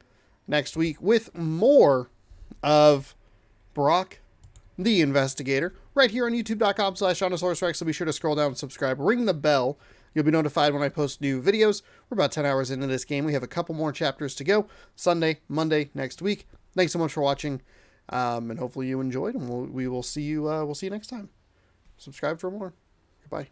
next week with more of Brok the InvestiGator right here on YouTube.com/OnosaurusRex. So be sure to scroll down and subscribe, ring the bell. You'll be notified when I post new videos. We're about 10 hours into this game. We have a couple more chapters to go. Sunday, Monday next week. Thanks so much for watching. And hopefully you enjoyed, and we will see you. We'll see you next time. Subscribe for more. Goodbye.